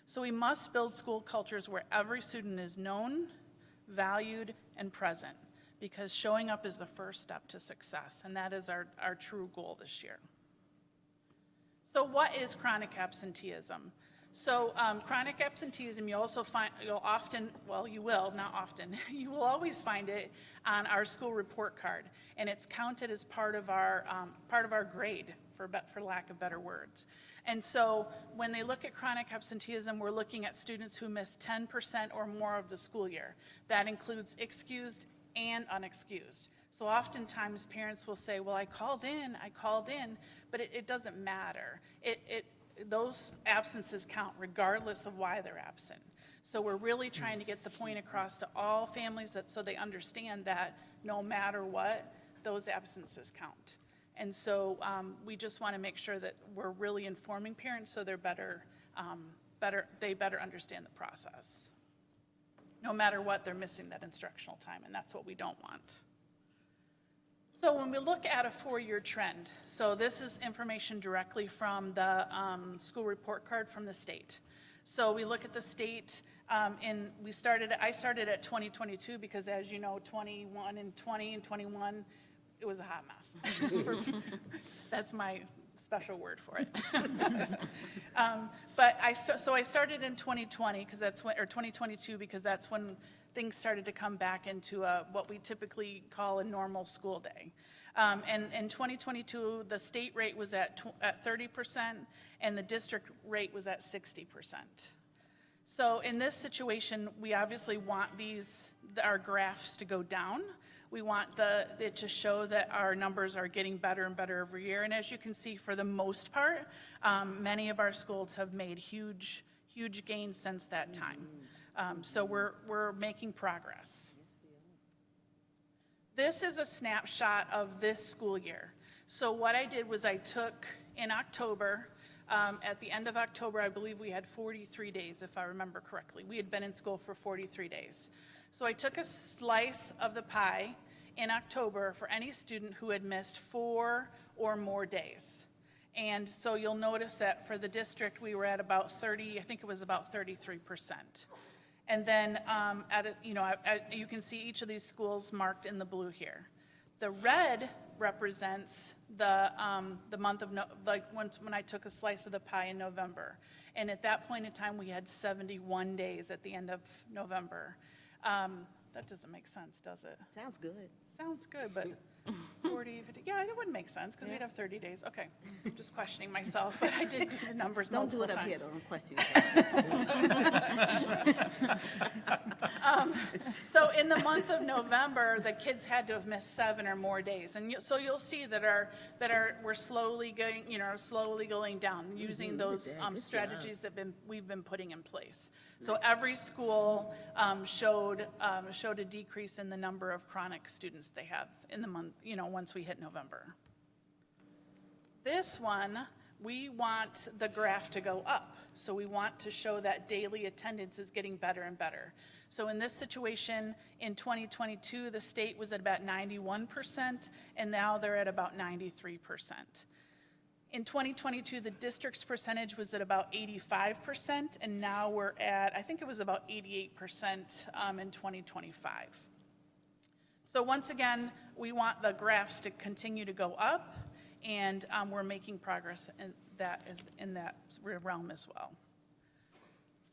So we must build school cultures where every student is known, valued, and present, because showing up is the first step to success, and that is our true goal this year. So what is chronic absenteeism? So chronic absenteeism, you will always find it on our school report card, and it's counted as part of our grade, for lack of better words. And so when they look at chronic absenteeism, we're looking at students who miss 10% or more of the school year. That includes excused and unexcused. So oftentimes parents will say, well, I called in, but it doesn't matter. Those absences count regardless of why they're absent. So we're really trying to get the point across to all families so they understand that no matter what, those absences count. And so we just want to make sure that we're really informing parents so they better understand the process. No matter what, they're missing that instructional time, and that's what we don't want. So when we look at a 4-year trend, so this is information directly from the school report card from the state. So we look at the state, and I started at 2022 because, as you know, 21 and 20 and 21, it was a hot mess. That's my special word for it. But I started in 2020 because or 2022 because that's when things started to come back into what we typically call a normal school day. And in 2022, the state rate was at 30%, and the district rate was at 60%. So in this situation, we obviously want our graphs to go down. We want it to show that our numbers are getting better and better every year. And as you can see, for the most part, many of our schools have made huge gains since that time. So we're making progress. This is a snapshot of this school year. So what I did was I took in October, at the end of October, I believe we had 43 days, if I remember correctly. We had been in school for 43 days. So I took a slice of the pie in October for any student who had missed 4 or more days. And so you'll notice that for the district, we were at about 30, I think it was about 33%. And then you can see each of these schools marked in the blue here. The red represents the month of, when I took a slice of the pie in November. And at that point in time, we had 71 days at the end of November. That doesn't make sense, does it? Sounds good. Sounds good, but 40, 50, yeah, it wouldn't make sense because we'd have 30 days. Okay, I'm just questioning myself, but I did do the numbers multiple times. Don't do it up here, though, don't question yourself. So in the month of November, the kids had to have missed 7 or more days, and so you'll see that we're slowly going down using those strategies that we've been putting in place. So every school showed a decrease in the number of chronic students they have in the month, once we hit November. This one, we want the graph to go up. So we want to show that daily attendance is getting better and better. So in this situation, in 2022, the state was at about 91%, and now they're at about 93%. In 2022, the district's percentage was at about 85%, and now we're at, I think it was about 88% in 2025. So once again, we want the graphs to continue to go up, and we're making progress in that realm as well.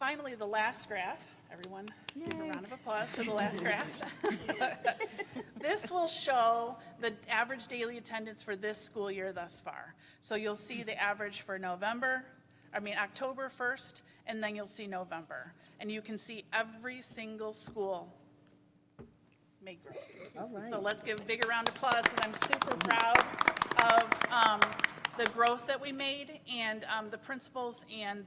Finally, the last graph. Everyone, give a round of applause for the last graph. This will show the average daily attendance for this school year thus far. So you'll see the average for October 1st, and then you'll see November. And you can see every single school make growth. All right. So let's give a big round of applause, because I'm super proud of the growth that we made, and the principals and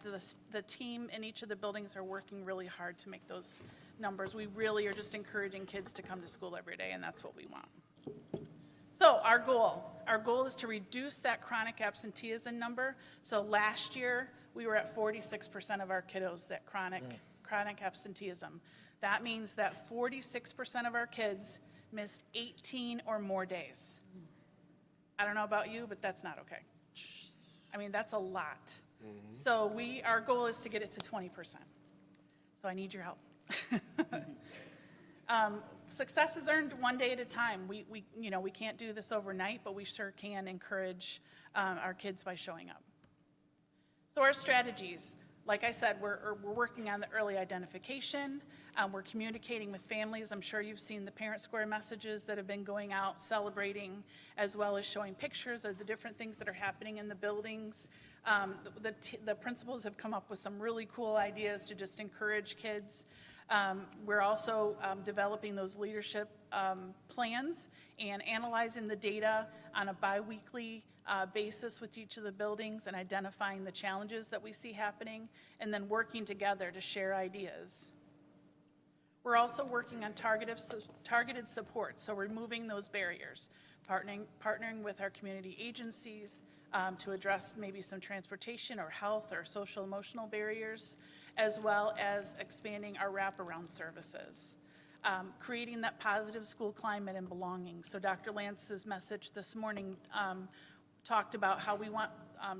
the team in each of the buildings are working really hard to make those numbers. We really are just encouraging kids to come to school every day, and that's what we want. So our goal is to reduce that chronic absenteeism number. So last year, we were at 46% of our kiddos that chronic absenteeism. That means that 46% of our kids missed 18 or more days. I don't know about you, but that's not okay. I mean, that's a lot. So our goal is to get it to 20%. So I need your help. Success is earned one day at a time. We can't do this overnight, but we sure can encourage our kids by showing up. So our strategies, like I said, we're working on the early identification. We're communicating with families. I'm sure you've seen the Parent Square messages that have been going out celebrating, as well as showing pictures of the different things that are happening in the buildings. The principals have come up with some really cool ideas to just encourage kids. We're also developing those leadership plans and analyzing the data on a biweekly basis with each of the buildings, and identifying the challenges that we see happening, and then working together to share ideas. We're also working on targeted support, so removing those barriers, partnering with our community agencies to address maybe some transportation or health or social emotional barriers, as well as expanding our wraparound services. Creating that positive school climate and belonging. So Dr. Lance's message this morning talked about how we want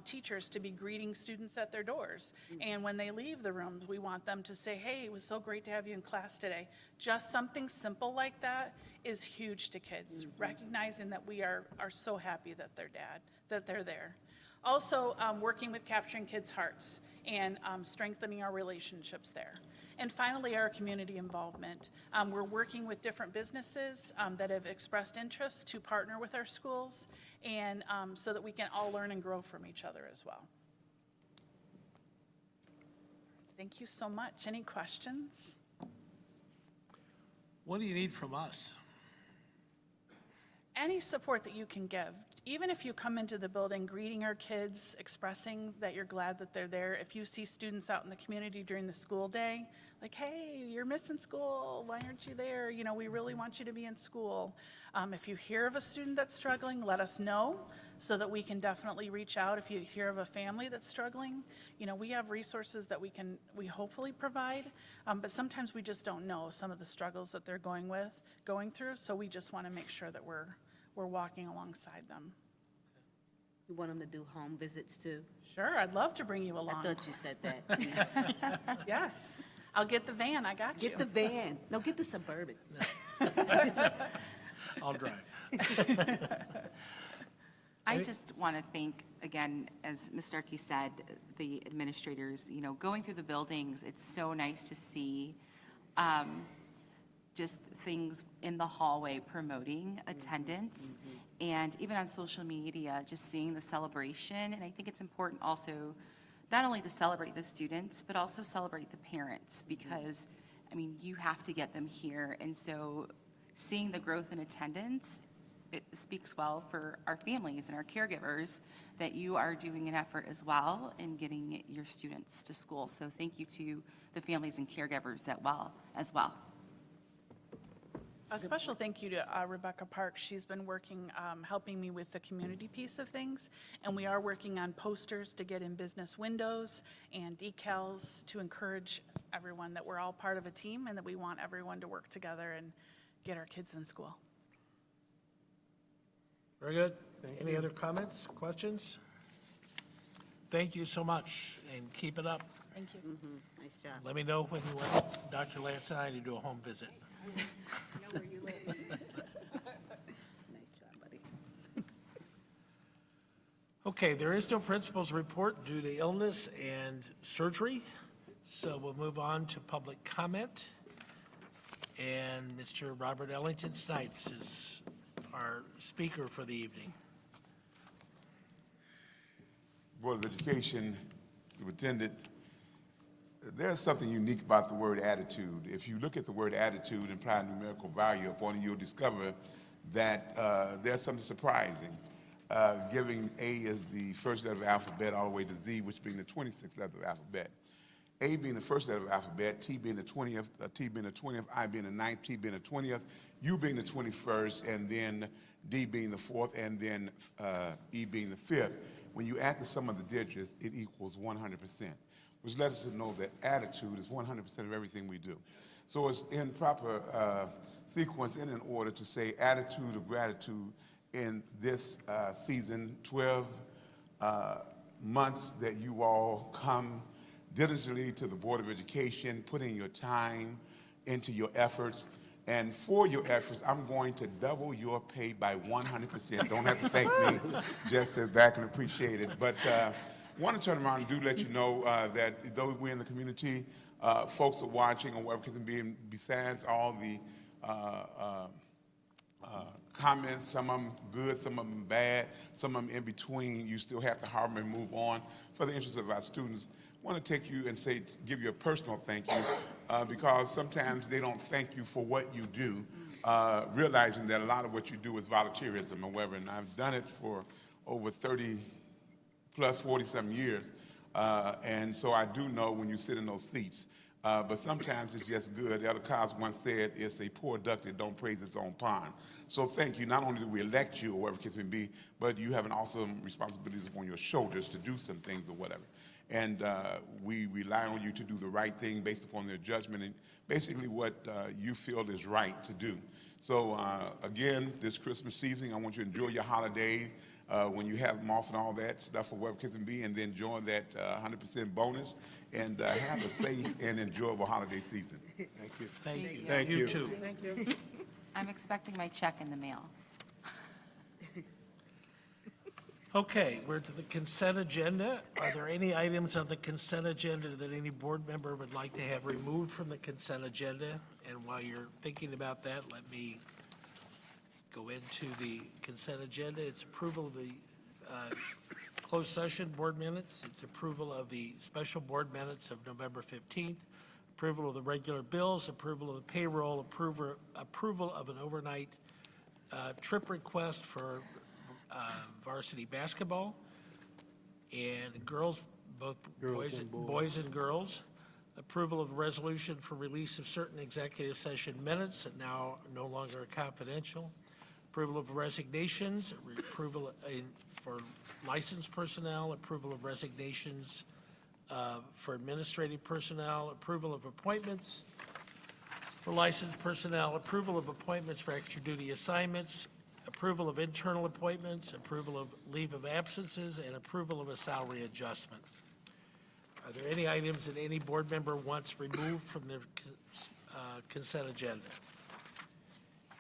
teachers to be greeting students at their doors. And when they leave the rooms, we want them to say, hey, it was so great to have you in class today. Just something simple like that is huge to kids, recognizing that we are so happy that they're there. Also, working with Capturing Kids' Hearts and strengthening our relationships there. And finally, our community involvement. We're working with different businesses that have expressed interest to partner with our schools, and so that we can all learn and grow from each other as well. Thank you so much. Any questions? What do you need from us? Any support that you can give. Even if you come into the building greeting our kids, expressing that you're glad that they're there. If you see students out in the community during the school day, like, hey, you're missing school, why aren't you there? You know, we really want you to be in school. If you hear of a student that's struggling, let us know so that we can definitely reach out. If you hear of a family that's struggling, you know, we have resources that we hopefully provide, but sometimes we just don't know some of the struggles that they're going through, so we just want to make sure that we're walking alongside them. You want them to do home visits too? Sure, I'd love to bring you along. I thought you said that. Yes, I'll get the van, I got you. Get the van. No, get the Suburban. I'll drive. I just want to thank, again, as Ms. Starkey said, the administrators, you know, going through the buildings, it's so nice to see just things in the hallway promoting attendance, and even on social media, just seeing the celebration. And I think it's important also not only to celebrate the students, but also celebrate the parents, because, I mean, you have to get them here. And so seeing the growth in attendance, it speaks well for our families and our caregivers that you are doing an effort as well in getting your students to school. So thank you to the families and caregivers as well. A special thank you to Rebecca Park. She's been working, helping me with the community piece of things, and we are working on posters to get in business windows and decals to encourage everyone that we're all part of a team and that we want everyone to work together and get our kids in school. Very good. Any other comments, questions? Thank you so much, and keep it up. Thank you. Nice job. Let me know when you want Dr. Lance and I to do a home visit. I know where you live. Nice job, buddy. Okay, there is no principal's report due to illness and surgery, So we'll move on to public comment. And Mr. Robert Ellington Snipes is our speaker for the evening. Board of Education, Superintendent, there's something unique about the word attitude. If you look at the word attitude and apply numerical value upon it, you'll discover that there's something surprising. Giving A as the first letter of the alphabet all the way to Z, which being the 26th letter of the alphabet. A being the first letter of the alphabet, T being the 20th, T being the 20th, I being the 9th, T being the 20th, U being the 21st, and then D being the 4th, and then E being the 5th. When you add the sum of the digits, it equals 100%, which lets us know that attitude is 100% of everything we do. So it's in proper sequence and in order to say attitude of gratitude in this season, 12 months that you all come diligently to the Board of Education, putting your time into your efforts. And for your efforts, I'm going to double your pay by 100%. Don't have to thank me, just sit back and appreciate it. But want to turn around and do let you know that though we're in the community, folks are watching on whatever can be, besides all the comments, some of them good, some of them bad, some of them in between. You still have to harbor and move on for the interest of our students. I want to take you and give you a personal thank you because sometimes they don't thank you for what you do, realizing that a lot of what you do is volunteerism or whatever, and I've done it for over 30 plus 40-some years, and so I do know when you sit in those seats. But sometimes it's just good. Elder Cos once said, it's a poor duck that don't praise its own pond. So thank you. Not only do we elect you or whatever the case may be, but you have an awesome responsibility upon your shoulders to do some things or whatever. And we rely on you to do the right thing based upon their judgment and basically what you feel is right to do. So again, this Christmas season, I want you to enjoy your holidays when you have them off and all that stuff or whatever kids can be, and then enjoy that 100% bonus and have a safe and enjoyable holiday season. Thank you. Thank you. Thank you. You too. Thank you. I'm expecting my check in the mail. Okay, we're to the consent agenda. Are there any items on the consent agenda that any board member would like to have removed from the consent agenda? And while you're thinking about that, let me go into the consent agenda. It's approval of the closed session board minutes. It's approval of the special board minutes of November 15th, approval of the regular bills, approval of the payroll, approval of an overnight trip request for varsity basketball and girls, both boys and girls. Approval of the resolution for release of certain executive session minutes that now no longer are confidential. Approval of resignations, approval for licensed personnel, approval of resignations for administrative personnel, approval of appointments for licensed personnel, approval of appointments for extra duty assignments, approval of internal appointments, approval of leave of absences, and approval of a salary adjustment. Are there any items that any board member wants removed from the consent agenda?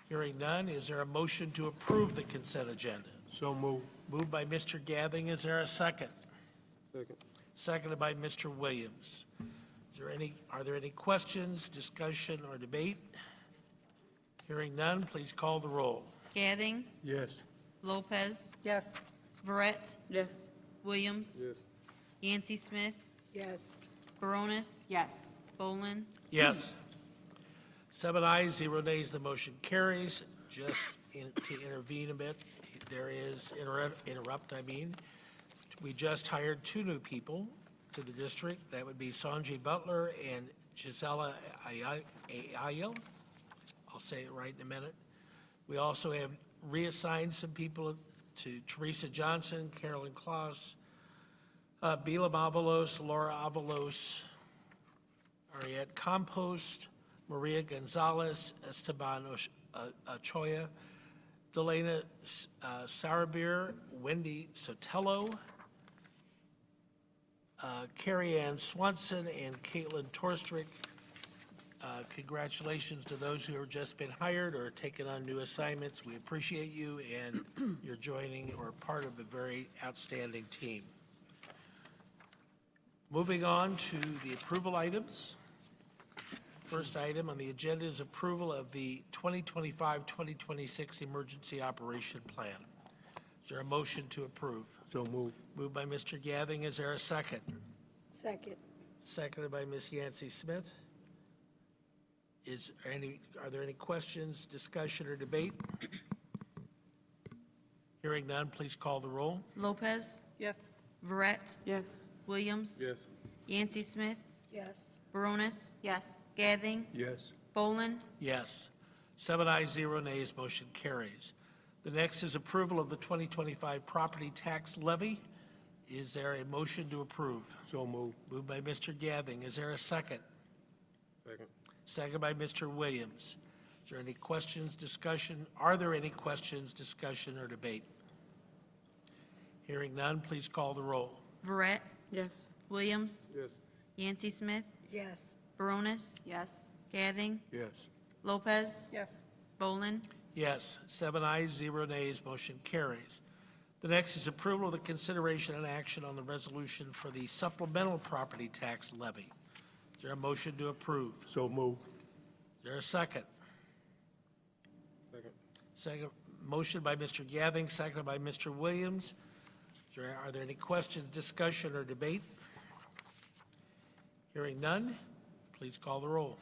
Hearing none, is there a motion to approve the consent agenda? So moved. Moved by Mr. Gathing, is there a second? Second. Seconded by Mr. Williams. Are there any questions, discussion, or debate? Hearing none, please call the roll. Gathing, Yes. Lopez, Yes. Verret, Yes. Williams, Yes. Yancey Smith, Yes. Baronis, Yes. Bolin, Yes. 7 ayes, 0 nays, the motion carries. Just to intervene a bit, we just hired 2 new people to the district. That would be Sanjay Butler and Gisela Ayel. I'll say it right in a minute. We also have reassigned some people to Teresa Johnson, Carolyn Klaus, Bila Avalos, Laura Avalos, Ariette Compost, Maria Gonzalez, Esteban Ochoa, Delana Sarabir, Wendy Sotelo, Carrie Ann Swanson, and Caitlin Torstrick. Congratulations to those who have just been hired or taken on new assignments. We appreciate you, and you're joining or part of a very outstanding team. Moving on to the approval items. First item on the agenda is approval of the 2025-2026 Emergency Operation Plan. Is there a motion to approve? So move. Moved by Mr. Gathing. Is there a second? Second. Seconded by Ms. Yancey Smith. Are there any questions, discussion, or debate? Hearing none, please call the roll. Lopez, Yes. Verret, Yes. Williams. Yes. Yancey Smith, Yes. Baronis, Yes. Gathing, Yes. Bolin, Yes. 7 ayes, 0 nays, motion carries. The next is approval of the 2025 property tax levy. Is there a motion to approve? So move. Moved by Mr. Gathing. Is there a second? Second. Second by Mr. Williams. Is there any questions, discussion? Are there any questions, discussion, or debate? Hearing none, please call the roll. Verret, Yes. Williams, Yes. Yancey Smith, Yes. Baronis, Yes. Gathing, Yes. Lopez, Yes. Bolin, Yes, 7 ayes, 0 nays, motion carries. The next is approval of the consideration and action on the resolution for the supplemental property tax levy. Is there a motion to approve? So move. Is there a second? Second. Second, motion by Mr. Gathing, seconded by Mr. Williams. Are there any questions, discussion, or debate? Hearing none, please call the roll.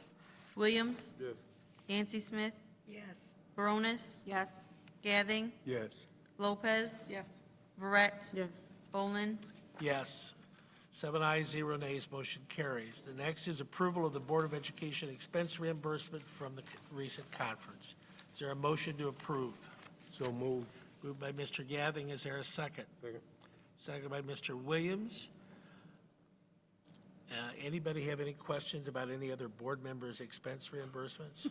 Williams, Yes. Yancey Smith, Yes. Baronis, Yes. Gathing, Yes. Lopez, Yes. Verret, Yes. Bolin, Yes. 7 ayes, 0 nays, motion carries. The next is approval of the Board of Education expense reimbursement from the recent conference. Is there a motion to approve? So move. Moved by Mr. Gathing. Is there a second? Second. Second by Mr. Williams. Anybody have any questions about any other board members' expense reimbursements?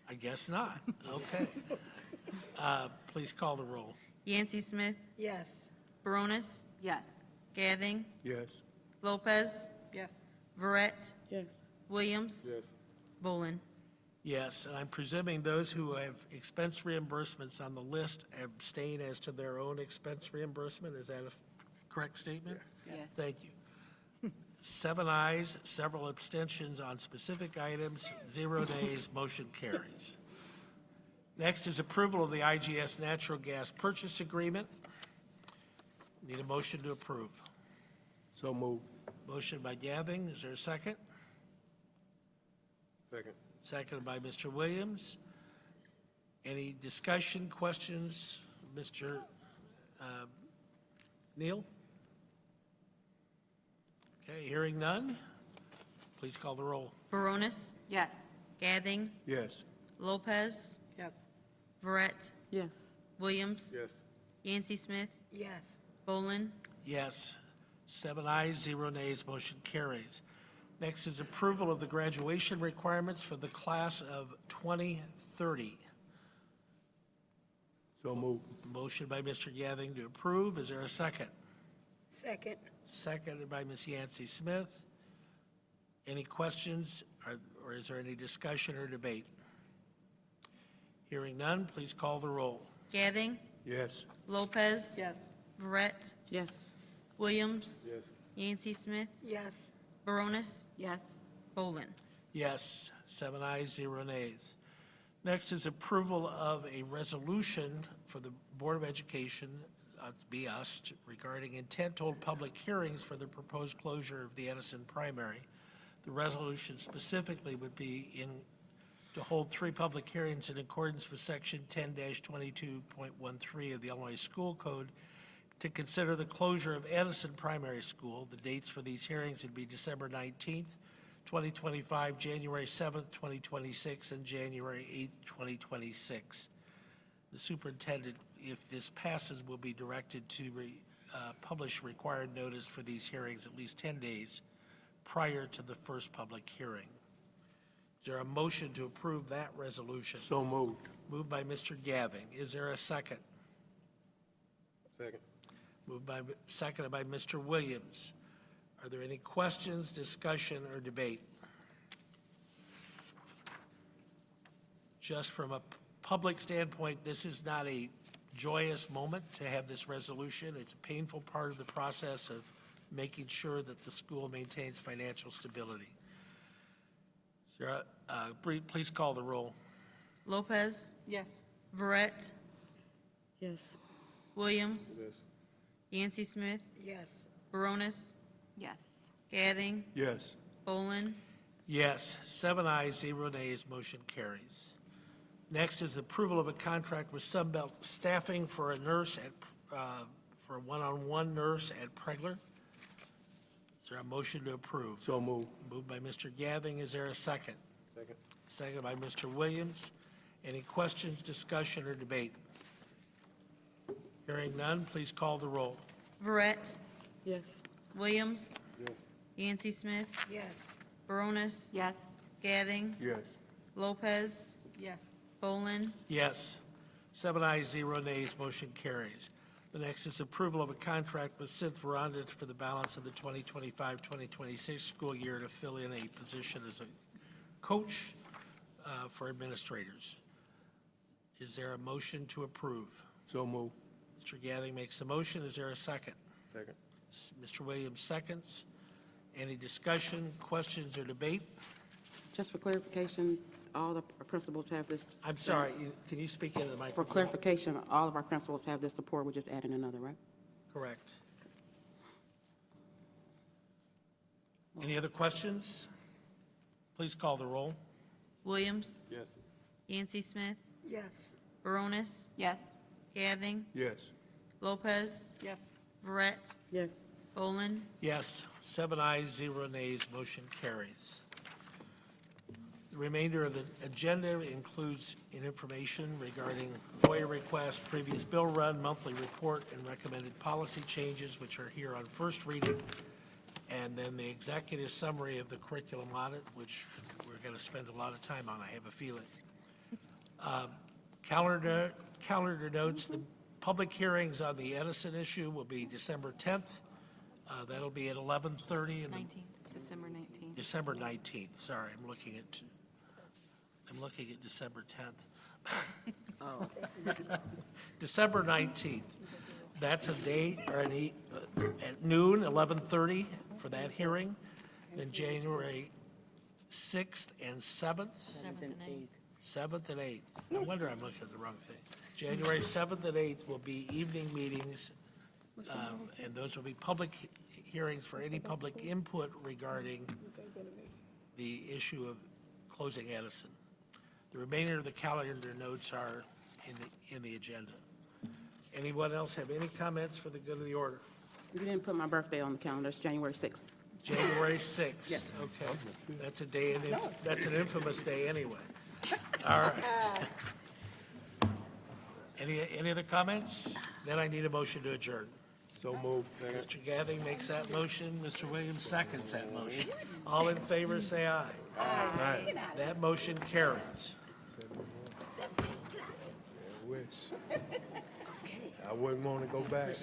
I guess not. Okay. Please call the roll. Yancey Smith, Yes. Baronis, Yes. Gathing, Yes. Lopez, Yes. Verret, Yes. Williams, Yes. Bolin. Yes, and I'm presuming those who have expense reimbursements on the list abstain as to their own expense reimbursement. Is that a correct statement? Yes. Thank you. 7 ayes, several abstentions on specific items, 0 nays, motion carries. Next is approval of the IGS natural gas purchase agreement. Need a motion to approve. So move. Motion by Gathing, is there a second? Second. Seconded by Mr. Williams. Any discussion, questions? Mr. Neal? Okay, hearing none. Please call the roll. Baronis, Yes. Gathing, Yes. Lopez, Yes. Verret, Yes. Williams, Yes. Yancey Smith, Yes. Bolin, Yes. 7 ayes, 0 nays, motion carries. Next is approval of the graduation requirements for the class of 2030. So move. Motion by Mr. Gathing to approve. Is there a second? Second. Seconded by Ms. Yancey Smith. Any questions, or is there any discussion or debate? Hearing none, please call the roll. Gathing, Yes. Lopez, Yes. Verret, Yes. Williams, Yes. Yancey Smith, Yes. Baronis, Yes. Bolin. Yes, 7 ayes, 0 nays. Next is approval of a resolution for the Board of Education, be us, regarding intent to hold public hearings for the proposed closure of the Edison primary. The resolution specifically would be to hold 3 public hearings in accordance with Section 10-22.13 of the Illinois School Code to consider the closure of Edison Primary School. The dates for these hearings would be December 19th, 2025, January 7th, 2026, and January 8th, 2026. The superintendent, if this passes, will be directed to publish required notice for these hearings at least 10 days prior to the first public hearing. Is there a motion to approve that resolution? So moved. Moved by Mr. Gathing. Is there a second? Second. Seconded by Mr. Williams. Are there any questions, discussion, or debate? Just from a public standpoint, this is not a joyous moment to have this resolution. It's a painful part of the process of making sure that the school maintains financial stability. Sarah, please call the roll. Lopez, Yes. Verret, Yes. Williams, Yes. Yancey Smith, Yes. Baronis, Yes. Gathing, Yes. Poland, Yes, 7 ayes, 0 nays, motion carries. Next is approval of a contract with Sunbelt Staffing for a nurse at, for a one-on-one nurse at Pregler. Is there a motion to approve? So move. Moved by Mr. Gathing, is there a second? Second. Second by Mr. Williams. Any questions, discussion, or debate? Hearing none, please call the roll. Verret, Yes. Williams, Yes. Yancey Smith, Yes. Baronis, Yes. Gathing, Yes. Lopez, Yes. Poland, Yes. 7 ayes, 0 nays, motion carries. The next is approval of a contract with Synth Veranda for the balance of the 2025-2026 school year to fill in a position as a coach for administrators. Is there a motion to approve? So move. Mr. Gathing makes the motion. Is there a second? Second. Mr. Williams seconds. Any discussion, questions, or debate? Just for clarification, all the principals have this. I'm sorry, can you speak into the For microphone? clarification, all of our principals have this support, we're just adding another, right? Correct. Any other questions? Please call the roll. Williams, Yes. Yancey Smith, Yes. Baronis, Yes. Gathing, Yes. Lopez, Yes. Verret, Yes. Poland, Yes, 7 ayes, 0 nays, motion carries. The remainder of the agenda includes information regarding FOIA requests, previous bill run, monthly report, and recommended policy changes, which are here on first reading, and then the executive summary of the curriculum audit, which we're going to spend a lot of time on, I have a feeling. Calendar notes, the public hearings on the Edison issue will be December 10th. That'll be at 11:30 in the 19th. December 19th. December 19th, sorry, I'm looking at December 10th. December 19th, that's a day, or at noon, 11:30 for that hearing. Then January 6th and 7th, 7th and 8th. No wonder I'm looking at the wrong thing. January 7th and 8th will be evening meetings, and those will be public hearings for any public input regarding the issue of closing Edison. The remainder of the calendar notes are in the agenda. Anyone else have any comments for the good of the order? You didn't put my birthday on the calendar, it's January 6th. January 6th, okay. That's a day, that's an infamous day anyway. All right. Any other comments? Then I need a motion to adjourn. So move. Second. Mr. Gathing makes that motion, Mr. Williams seconds that motion. All in favor, say aye. Aye. That motion carries. I wish. I wouldn't want to go back.